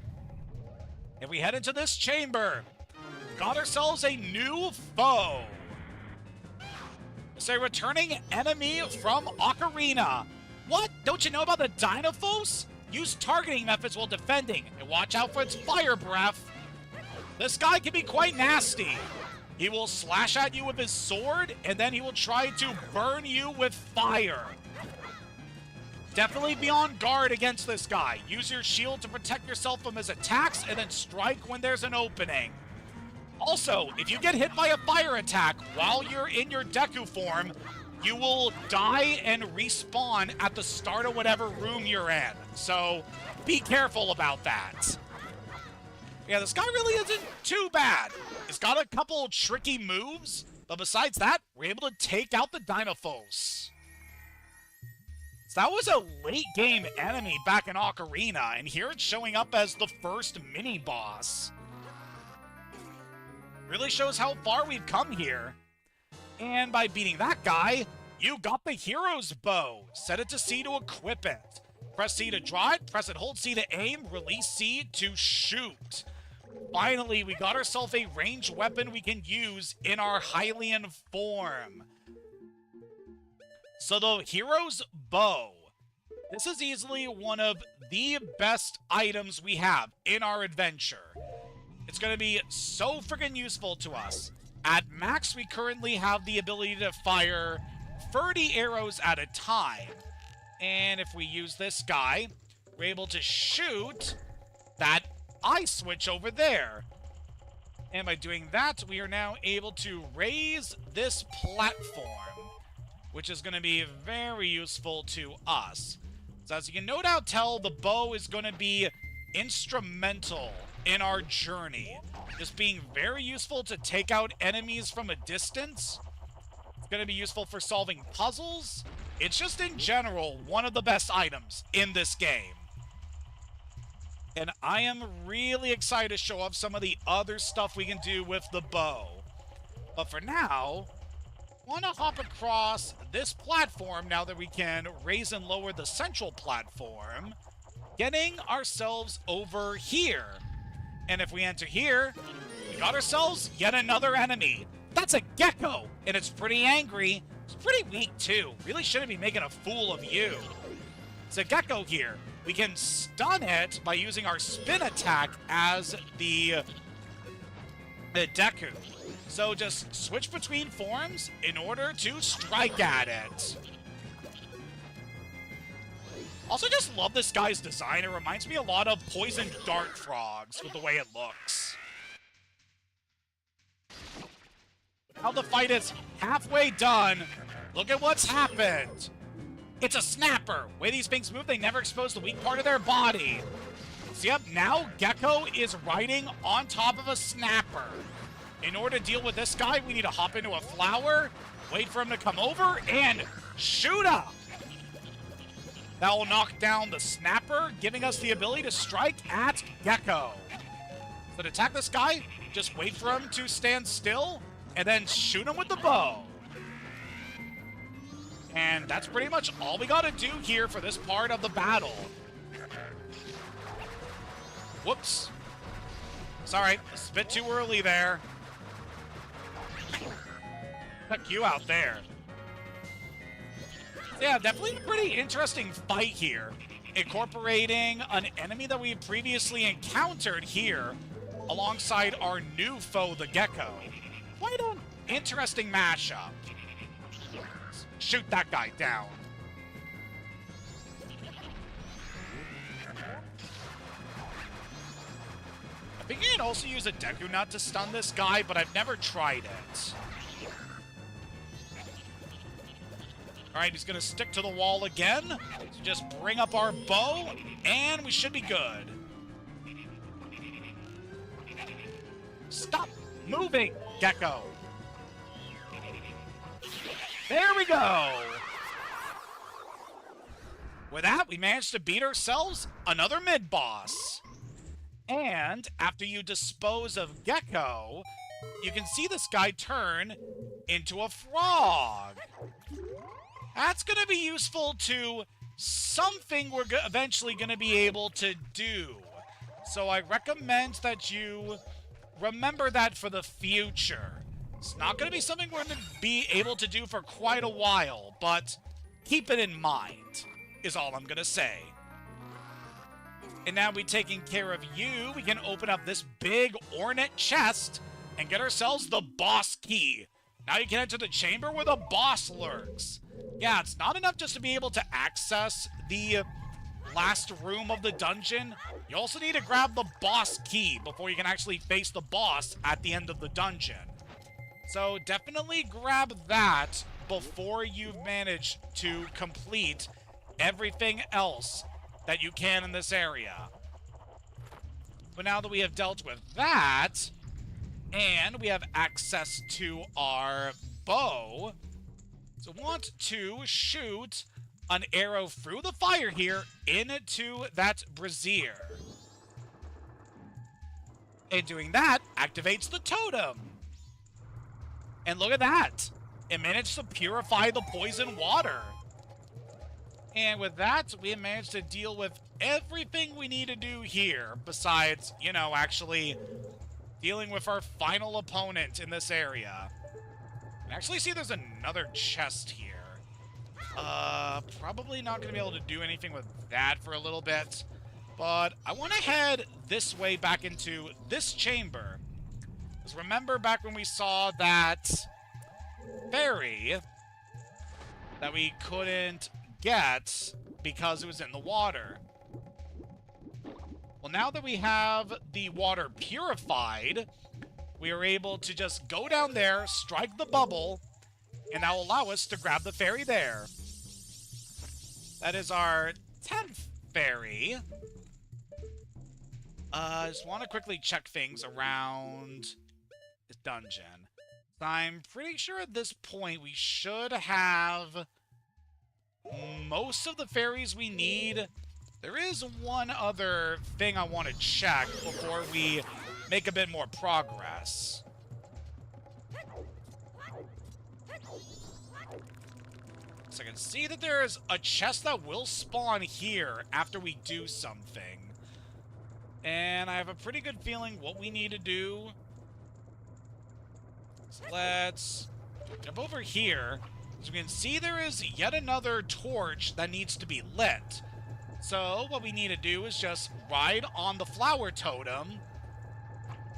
If we head into this chamber, got ourselves a new foe. It's a returning enemy from Ocarina. What? Don't you know about the Dinophos? Use targeting methods while defending, and watch out for its fire breath. This guy can be quite nasty. He will slash at you with his sword, and then he will try to burn you with fire. Definitely be on guard against this guy. Use your shield to protect yourself from his attacks, and then strike when there's an opening. Also, if you get hit by a fire attack while you're in your Deku form, you will die and respawn at the start of whatever room you're in. So, be careful about that. Yeah, this guy really isn't too bad. He's got a couple tricky moves, but besides that, we're able to take out the Dinophos. So that was a late-game enemy back in Ocarina, and here it's showing up as the first mini-boss. Really shows how far we've come here. And by beating that guy, you got the hero's bow. Set it to C to equip it. Press C to draw it, press and hold C to aim, release C to shoot. Finally, we got ourselves a ranged weapon we can use in our Hylian form. So the hero's bow. This is easily one of the best items we have in our adventure. It's going to be so freaking useful to us. At max, we currently have the ability to fire 30 arrows at a time. And if we use this guy, we're able to shoot that eye switch over there. And by doing that, we are now able to raise this platform, which is going to be very useful to us. So as you can no doubt tell, the bow is going to be instrumental in our journey. Just being very useful to take out enemies from a distance. It's going to be useful for solving puzzles. It's just in general one of the best items in this game. And I am really excited to show off some of the other stuff we can do with the bow. But for now, I want to hop across this platform now that we can raise and lower the central platform, getting ourselves over here. And if we enter here, we got ourselves yet another enemy. That's a gecko, and it's pretty angry. It's pretty weak, too. Really shouldn't be making a fool of you. It's a gecko here. We can stun it by using our spin attack as the Deku. So just switch between forms in order to strike at it. Also, just love this guy's design. It reminds me a lot of poison dart frogs with the way it looks. Now the fight is halfway done. Look at what's happened. It's a snapper. The way these things move, they never expose the weak part of their body. So yep, now Gecko is riding on top of a snapper. In order to deal with this guy, we need to hop into a flower, wait for him to come over, and shoot up. That will knock down the snapper, giving us the ability to strike at Gecko. So to attack this guy, just wait for him to stand still, and then shoot him with the bow. And that's pretty much all we gotta do here for this part of the battle. Whoops. Sorry, it's a bit too early there. Check you out there. Yeah, definitely a pretty interesting fight here. Incorporating an enemy that we previously encountered here alongside our new foe, the Gecko. Quite an interesting mashup. Shoot that guy down. I think you can also use a Deku Nut to stun this guy, but I've never tried it. Alright, he's gonna stick to the wall again. So just bring up our bow, and we should be good. Stop moving, Gecko. There we go. With that, we managed to beat ourselves another mid-boss. And after you dispose of Gecko, you can see this guy turn into a frog. That's going to be useful to something we're eventually going to be able to do. So I recommend that you remember that for the future. It's not going to be something we're going to be able to do for quite a while, but keep it in mind, is all I'm going to say. And now we've taken care of you, we can open up this big ornate chest and get ourselves the boss key. Now you can enter the chamber where the boss lurks. Yeah, it's not enough just to be able to access the last room of the dungeon. You also need to grab the boss key before you can actually face the boss at the end of the dungeon. So definitely grab that before you've managed to complete everything else that you can in this area. But now that we have dealt with that, and we have access to our bow, so want to shoot an arrow through the fire here into that brazier. And doing that activates the totem. And look at that. It managed to purify the poison water. And with that, we have managed to deal with everything we need to do here, besides, you know, actually dealing with our final opponent in this area. I actually see there's another chest here. Probably not going to be able to do anything with that for a little bit. But I want to head this way back into this chamber. Because remember back when we saw that fairy that we couldn't get because it was in the water. Well, now that we have the water purified, we are able to just go down there, strike the bubble, and that will allow us to grab the fairy there. That is our 10th fairy. I just want to quickly check things around the dungeon. I'm pretty sure at this point we should have most of the fairies we need. There is one other thing I want to check before we make a bit more progress. So I can see that there's a chest that will spawn here after we do something. And I have a pretty good feeling what we need to do. So let's jump over here. As we can see, there is yet another torch that needs to be lit. So what we need to do is just ride on the flower totem,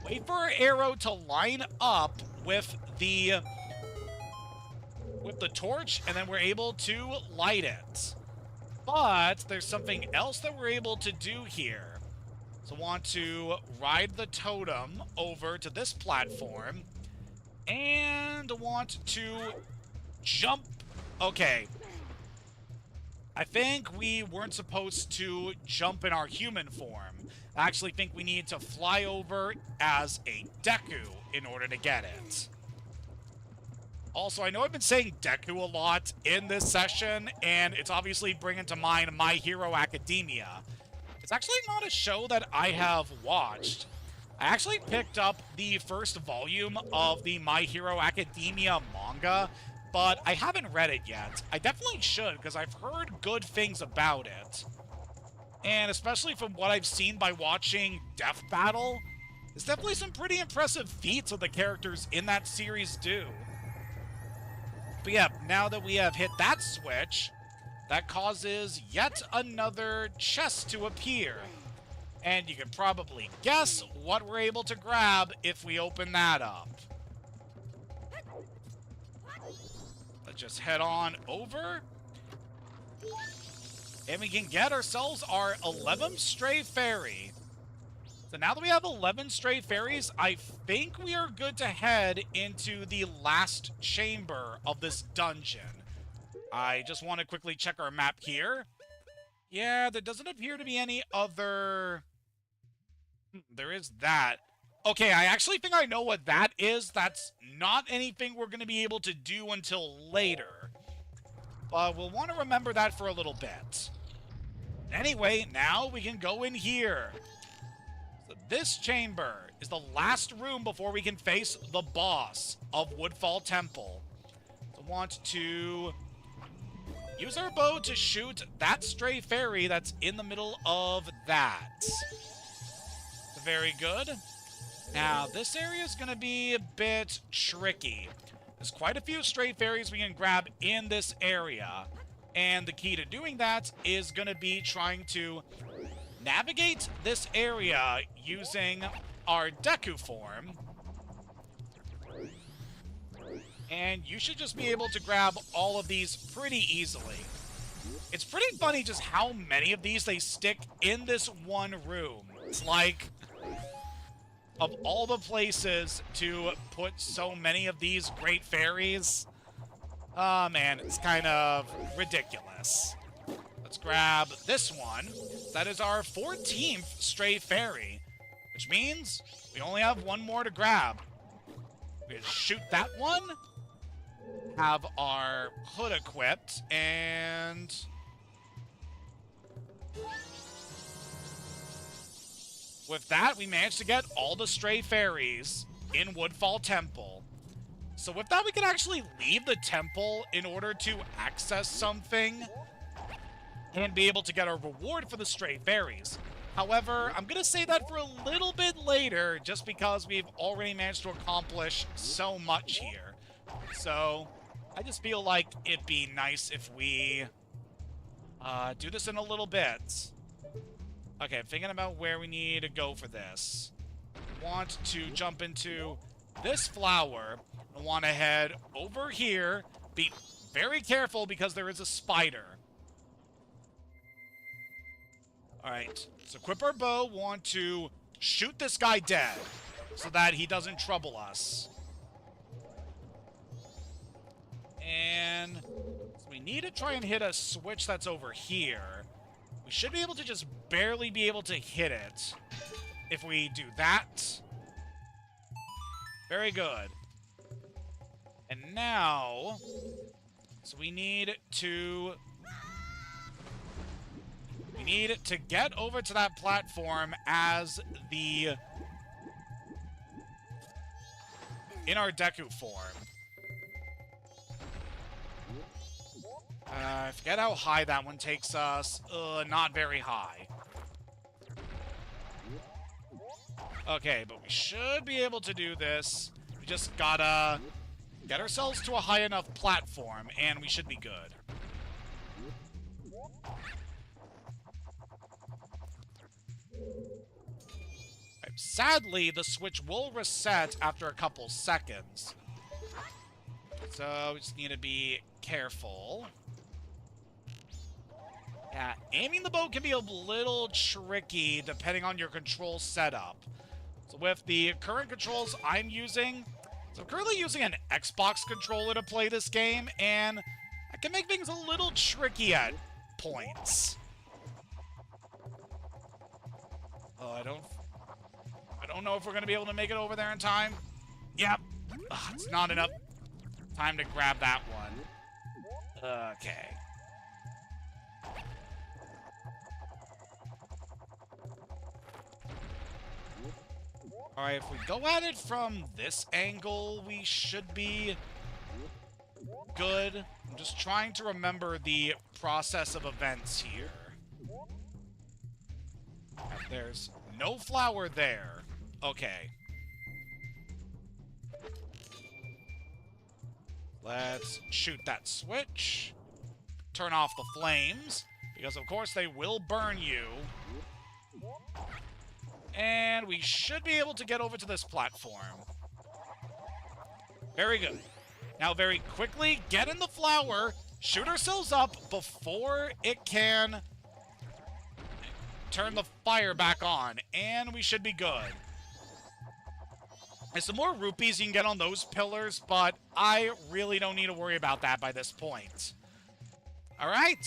wait for our arrow to line up with the torch, and then we're able to light it. But there's something else that we're able to do here. So want to ride the totem over to this platform, and want to jump. Okay. I think we weren't supposed to jump in our human form. I actually think we need to fly over as a Deku in order to get it. Also, I know I've been saying Deku a lot in this session, and it's obviously bringing to mind My Hero Academia. It's actually not a show that I have watched. I actually picked up the first volume of the My Hero Academia manga, but I haven't read it yet. I definitely should, because I've heard good things about it. And especially from what I've seen by watching Death Battle, there's definitely some pretty impressive feats of the characters in that series do. But yeah, now that we have hit that switch, that causes yet another chest to appear. And you can probably guess what we're able to grab if we open that up. Let's just head on over. And we can get ourselves our 11th Stray Fairy. So now that we have 11 Stray Fairies, I think we are good to head into the last chamber of this dungeon. I just want to quickly check our map here. Yeah, there doesn't appear to be any other... There is that. Okay, I actually think I know what that is. That's not anything we're going to be able to do until later. But we'll want to remember that for a little bit. Anyway, now we can go in here. So this chamber is the last room before we can face the boss of Woodfall Temple. So want to use our bow to shoot that stray fairy that's in the middle of that. Very good. Now, this area is going to be a bit tricky. There's quite a few stray fairies we can grab in this area. And the key to doing that is going to be trying to navigate this area using our Deku form. And you should just be able to grab all of these pretty easily. It's pretty funny just how many of these they stick in this one room. It's like, of all the places to put so many of these great fairies, oh man, it's kind of ridiculous. Let's grab this one. That is our 14th stray fairy, which means we only have one more to grab. We just shoot that one, have our hood equipped, and... with that, we managed to get all the stray fairies in Woodfall Temple. So with that, we can actually leave the temple in order to access something and be able to get a reward for the stray fairies. However, I'm going to say that for a little bit later, just because we've already managed to accomplish so much here. So I just feel like it'd be nice if we do this in a little bit. Okay, I'm thinking about where we need to go for this. Want to jump into this flower. I want to head over here. Be very careful because there is a spider. Alright, so equip our bow. Want to shoot this guy dead so that he doesn't trouble us. And so we need to try and hit a switch that's over here. We should be able to just barely be able to hit it if we do that. Very good. And now, so we need to get over to that platform as the in our Deku form. I forget how high that one takes us. Not very high. Okay, but we should be able to do this. We just gotta get ourselves to a high enough platform, and we should be good. Right, sadly, the switch will reset after a couple seconds. So we just need to be careful. Yeah, aiming the bow can be a little tricky depending on your control setup. So with the current controls I'm using, so I'm currently using an Xbox controller to play this game, and I can make things a little tricky at points. Oh, I don't know if we're going to be able to make it over there in time. Yep. Ugh, it's not enough Time to grab that one. Okay. Alright, if we go at it from this angle, we should be good. I'm just trying to remember the process of events here. There's no flower there. Okay. Let's shoot that switch. Turn off the flames, because of course they will burn you. And we should be able to get over to this platform. Very good. Now very quickly, get in the flower, shoot ourselves up before it can turn the fire back on, and we should be good. There's some more rupees you can get on those pillars, but I really don't need to worry about that by this point. Alright,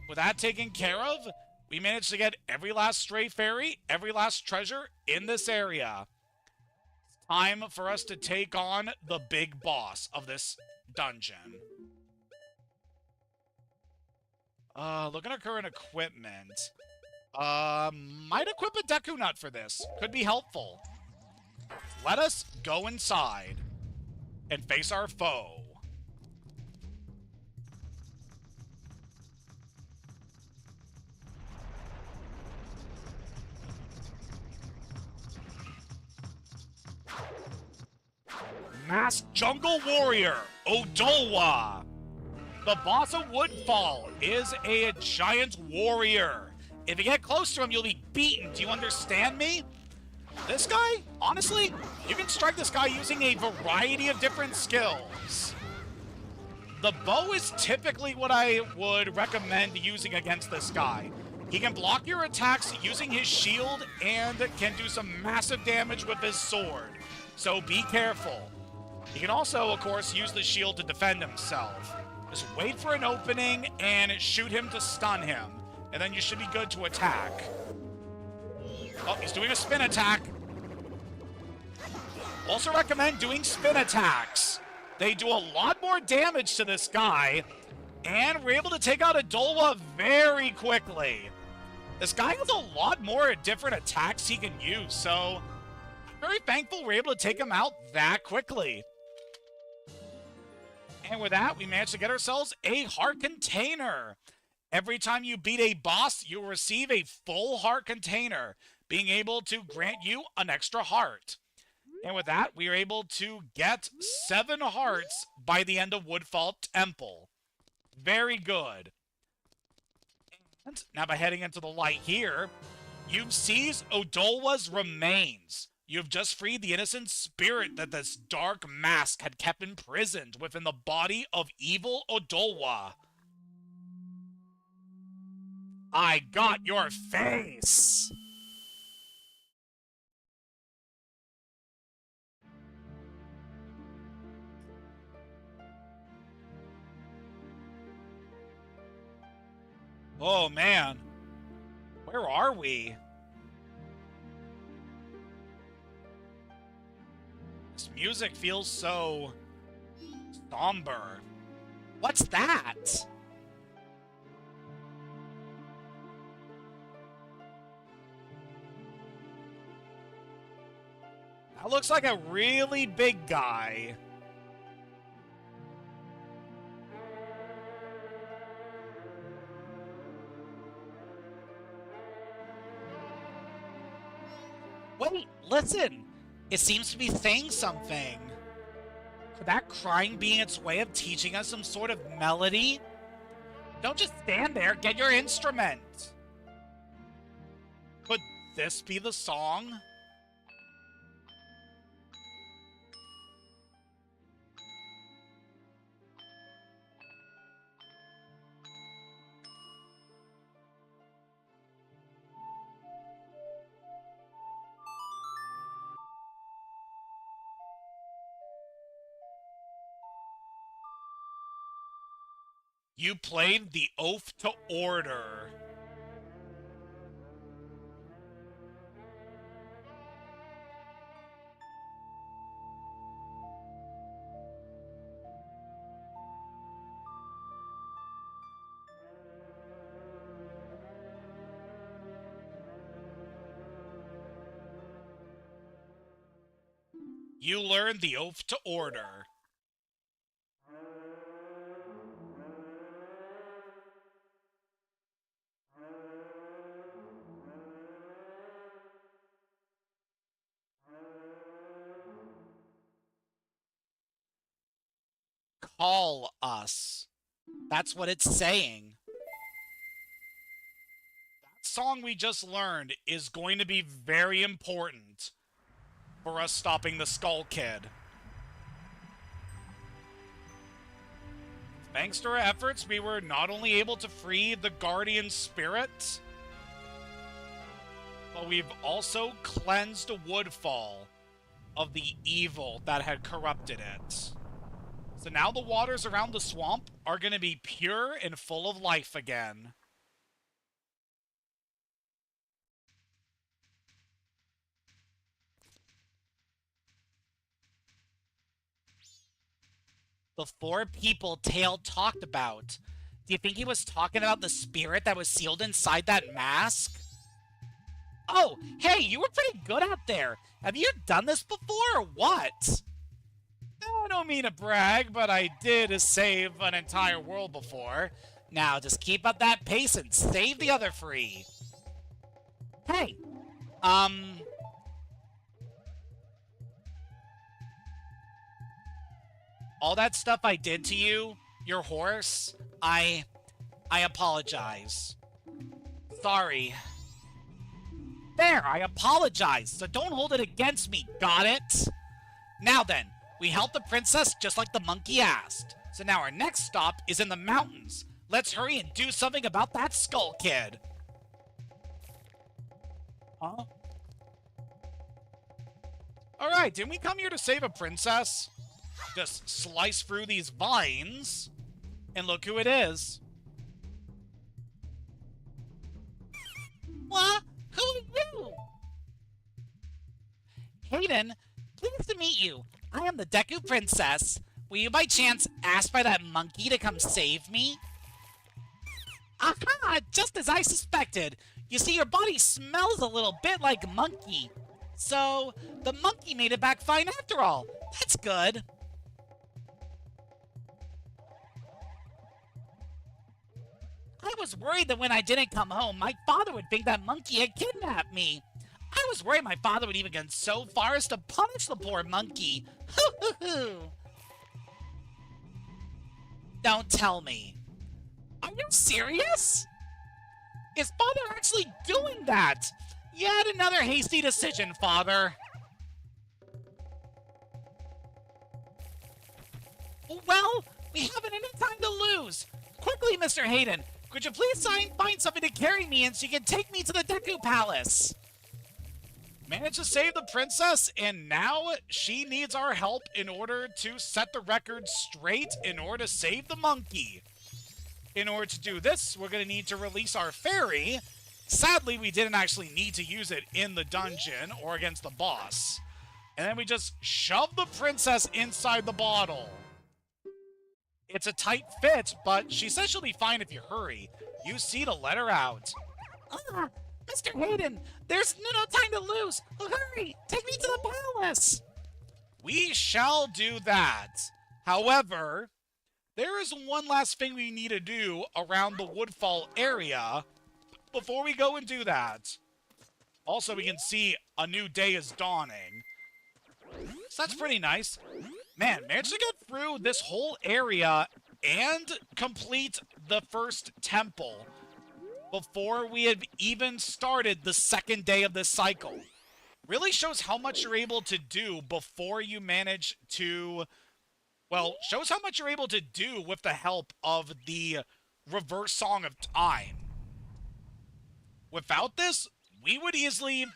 with that taken care of, we managed to get every last stray fairy, every last treasure in this area. It's time for us to take on the big boss of this dungeon. Looking at current equipment. Might equip a Deku Nut for this. Could be helpful. Let us go inside and face our foe. Masked Jungle Warrior, Odolwa. The boss of Woodfall is a giant warrior. If you get close to him, you'll be beaten. Do you understand me? This guy, honestly, you can strike this guy using a variety of different skills. The bow is typically what I would recommend using against this guy. He can block your attacks using his shield and can do some massive damage with his sword. So be careful. He can also, of course, use the shield to defend himself. Just wait for an opening and shoot him to stun him. And then you should be good to attack. Oh, he's doing a spin attack. Also recommend doing spin attacks. They do a lot more damage to this guy, and we're able to take out Odolwa very quickly. This guy has a lot more different attacks he can use, so I'm very thankful we're able to take him out that quickly. And with that, we managed to get ourselves a heart container. Every time you beat a boss, you'll receive a full heart container, being able to grant you an extra heart. And with that, we are able to get 7 hearts by the end of Woodfall Temple. Very good. And now by heading into the light here, you've seized Odolwa's remains. You've just freed the innocent spirit that this dark mask had kept imprisoned within the body of evil Odolwa. I got your face! Oh man, where are we? This music feels so somber. What's that? That looks like a really big guy. Wait, listen! It seems to be saying something. Could that crying be its way of teaching us some sort of melody? Don't just stand there, get your instrument! Could this be the song? You played the Oath to Order. you learn the oath to order. Call us. That's what it's saying. That song we just learned is going to be very important for us stopping the Skull Kid. Thanks to our efforts, we were not only able to free the Guardian Spirit, but we've also cleansed Woodfall of the evil that had corrupted it. So now the waters around the swamp are going to be pure and full of life again. The 4 people Tail talked about. Do you think he was talking about the spirit that was sealed inside that mask? Oh, hey, you were pretty good out there. Have you done this before or what? I don't mean to brag, but I did save an entire world before. Now, just keep up that pace and save the other 3. Hey, all that stuff I did to you, your horse, I apologize. Sorry. There, I apologize, so don't hold it against me, got it? Now then, we helped the princess just like the monkey asked. So now our next stop is in the mountains. Let's hurry and do something about that Skull Kid. Huh? Alright, didn't we come here to save a princess? Just slice through these vines, and look who it is. What? Who are you? Hayden, pleased to meet you. I am the Deku Princess. Will you by chance ask by that monkey to come save me? Aha! Just as I suspected. You see, your body smells a little bit like monkey. So, the monkey made it back fine after all. That's good. I was worried that when I didn't come home, my father would think that monkey had kidnapped me. I was worried my father would even go so far as to punish the poor monkey. Hoo-hoo-hoo. Don't tell me. Are you serious? Is father actually doing that? Yet another hasty decision, father. Well, we haven't any time to lose. Quickly, Mr. Hayden, could you please find something to carry me in so you can take me to the Deku Palace? Managed to save the princess, and now she needs our help in order to set the record straight in order to save the monkey. In order to do this, we're going to need to release our fairy. Sadly, we didn't actually need to use it in the dungeon or against the boss. And then we just shove the princess inside the bottle. It's a tight fit, but she says she'll be fine if you hurry. You see to let her out. Mr. Hayden, there's no time to lose. Hurry, take me to the palace. We shall do that. However, there is one last thing we need to do around the Woodfall area before we go and do that. Also, we can see a new day is dawning. So that's pretty nice. Man, managed to get through this whole area and complete the first temple before we had even started the second day of this cycle. Really shows how much you're able to do before you manage to... Well, shows how much you're able to do with the help of the reverse Song of Time. Without this, we would easily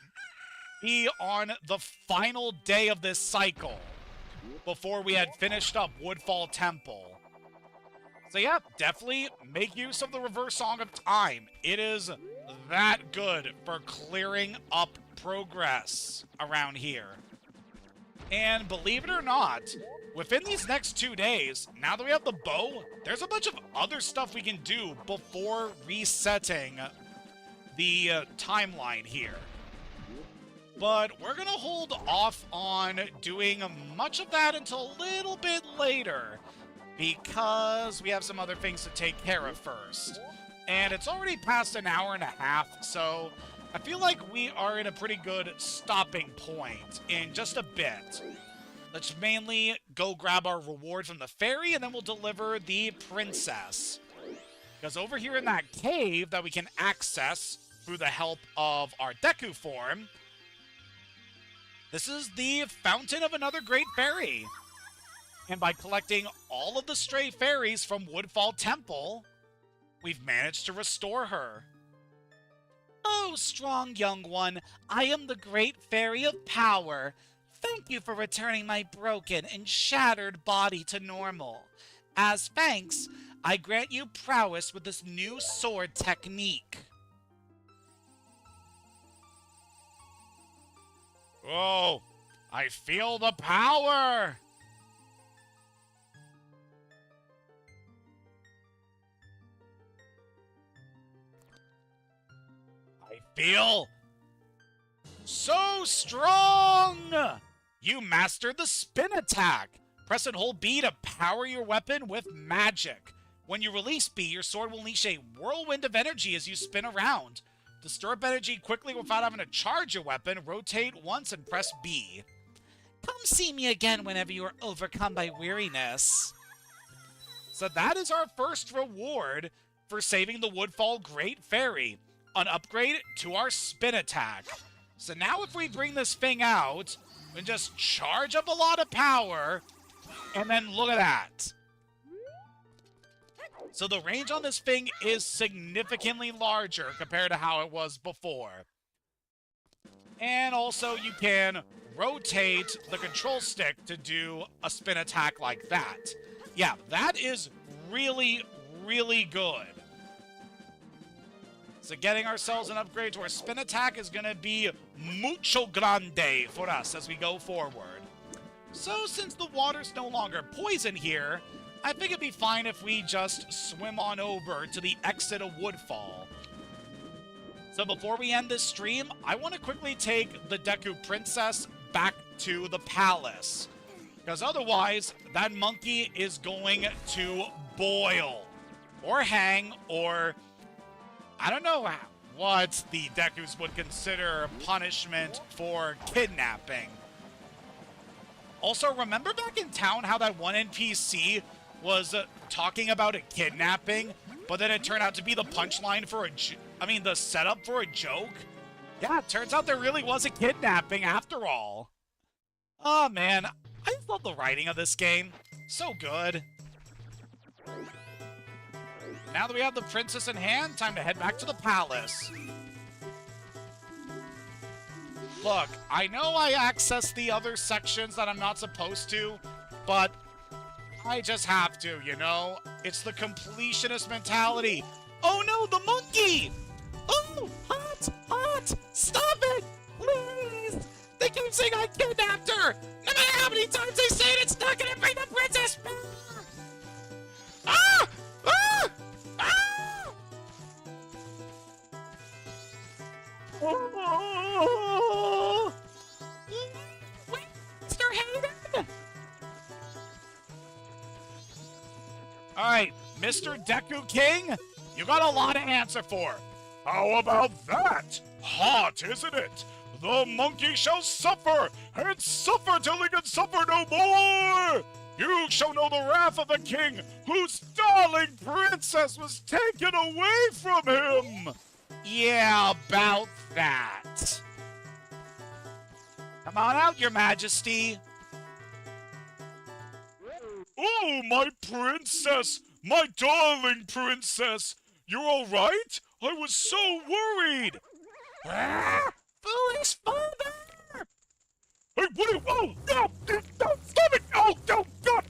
be on the final day of this cycle before we had finished up Woodfall Temple. So yeah, definitely make use of the reverse Song of Time. It is that good for clearing up progress around here. And believe it or not, within these next 2 days, now that we have the bow, there's a bunch of other stuff we can do before resetting the timeline here. but we're gonna hold off on doing much of that until a little bit later, because we have some other things to take care of first. And it's already past an hour and a half, so I feel like we are in a pretty good stopping point in just a bit. Let's mainly go grab our reward from the fairy, and then we'll deliver the princess. Because over here in that cave that we can access through the help of our Deku form, this is the fountain of another great fairy. And by collecting all of the stray fairies from Woodfall Temple, we've managed to restore her. Oh, strong young one, I am the great fairy of power. Thank you for returning my broken and shattered body to normal. As thanks, I grant you prowess with this new sword technique. Oh, I feel the power! I feel so strong! You mastered the spin attack! Press and hold B to power your weapon with magic. When you release B, your sword will unleash a whirlwind of energy as you spin around. To store up energy quickly without having to charge your weapon, rotate once and press B. Come see me again whenever you are overcome by weariness. So that is our first reward for saving the Woodfall Great Fairy. An upgrade to our spin attack. So now if we bring this thing out, we can just charge up a lot of power, and then look at that. So the range on this thing is significantly larger compared to how it was before. And also you can rotate the control stick to do a spin attack like that. Yeah, that is really, really good. So getting ourselves an upgrade to our spin attack is going to be mucho grande for us as we go forward. So since the water's no longer poison here, I think it'd be fine if we just swim on over to the exit of Woodfall. So before we end this stream, I want to quickly take the Deku Princess back to the palace. Because otherwise, that monkey is going to boil. Or hang, or I don't know what the Dekus would consider punishment for kidnapping. Also, remember back in town how that one NPC was talking about a kidnapping, but then it turned out to be the punchline for the setup for a joke? Yeah, it turns out there really was a kidnapping after all. Oh man, I just love the writing of this game. So good. Now that we have the princess in hand, time to head back to the palace. Look, I know I accessed the other sections that I'm not supposed to, but I just have to, you know? It's the completionist mentality. Oh no, the monkey! Oh, hot, hot! Stop it! Please! They keep saying I kidnapped her! No matter how many times they say it, it's not gonna bring the princess back! Ah! Ah! Ah! Oh! Wait, Mr. Hayden! Alright, Mr. Deku King, you got a lot to answer for. How about that? Hot, isn't it? The monkey shall suffer, and suffer till he can suffer no more! You shall know the wrath of the king, whose darling princess was taken away from him! Yeah, about that. Come on out, your majesty. Oh, my princess! My darling princess! You're all right? I was so worried! Foolish father! Hey, what are you... Oh, no! No, stop it! Oh, no, God!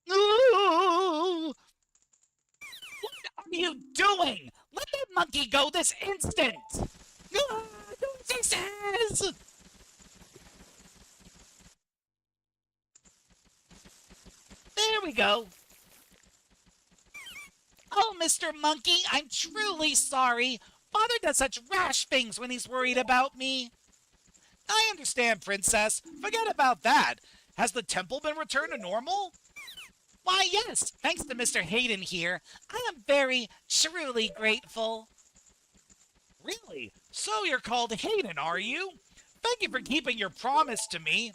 No! What are you doing? Let that monkey go this instant! Do as he says! There we go. Oh, Mr. Monkey, I'm truly sorry. father does such rash things when he's worried about me. I understand, Princess. Forget about that. Has the temple been returned to normal? Why, yes, thanks to Mr. Hayden here. I am very, truly grateful. Really? So you're called Hayden, are you? Thank you for keeping your promise to me.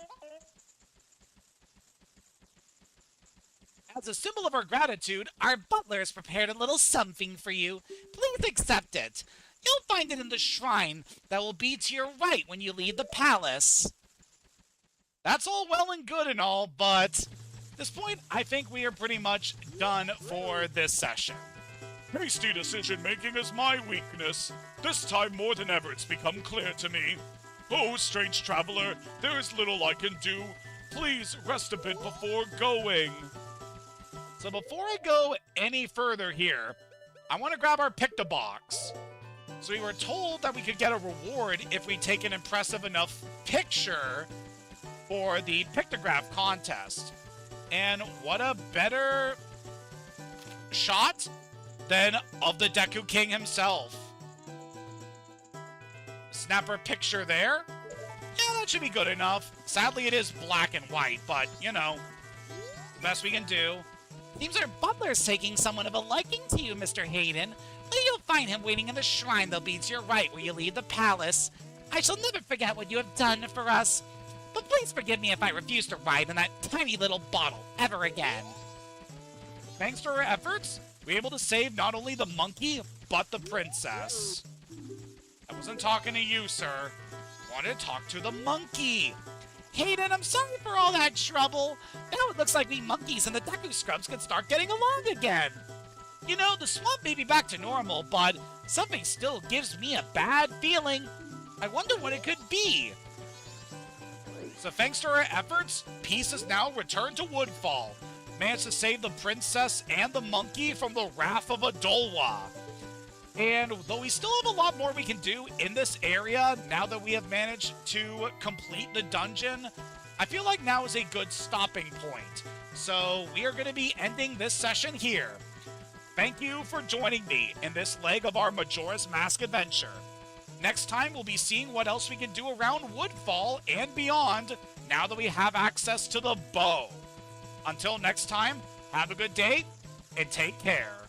As a symbol of our gratitude, our butler has prepared a little something for you. Please accept it. You'll find it in the shrine that will be to your right when you leave the palace. That's all well and good and all, but at this point, I think we are pretty much done for this session. Hasty decision-making is my weakness. This time more than ever it's become clear to me. Oh, strange traveler, there is little I can do. Please rest a bit before going. So before I go any further here, I want to grab our Pictobox. So we were told that we could get a reward if we take an impressive enough picture for the pictograph contest. And what a better shot than of the Deku King himself. Snap our picture there. Yeah, that should be good enough. Sadly, it is black and white, but, you know, best we can do. Seems our butler's taking somewhat of a liking to you, Mr. Hayden. But you'll find him waiting in the shrine that'll be to your right where you leave the palace. I shall never forget what you have done for us. But please forgive me if I refuse to ride in that tiny little bottle ever again. Thanks to our efforts, we were able to save not only the monkey, but the princess. I wasn't talking to you, sir. I wanted to talk to the monkey. Hayden, I'm sorry for all that trouble. Now it looks like we monkeys and the Deku Scrubs can start getting along again. You know, the swamp may be back to normal, but something still gives me a bad feeling. I wonder what it could be. So thanks to our efforts, peace has now returned to Woodfall. Managed to save the princess and the monkey from the wrath of Adolwa. And though we still have a lot more we can do in this area, now that we have managed to complete the dungeon, I feel like now is a good stopping point. So we are going to be ending this session here. Thank you for joining me in this leg of our Majora's Mask adventure. Next time, we'll be seeing what else we can do around Woodfall and beyond now that we have access to the bow. Until next time, have a good day and take care.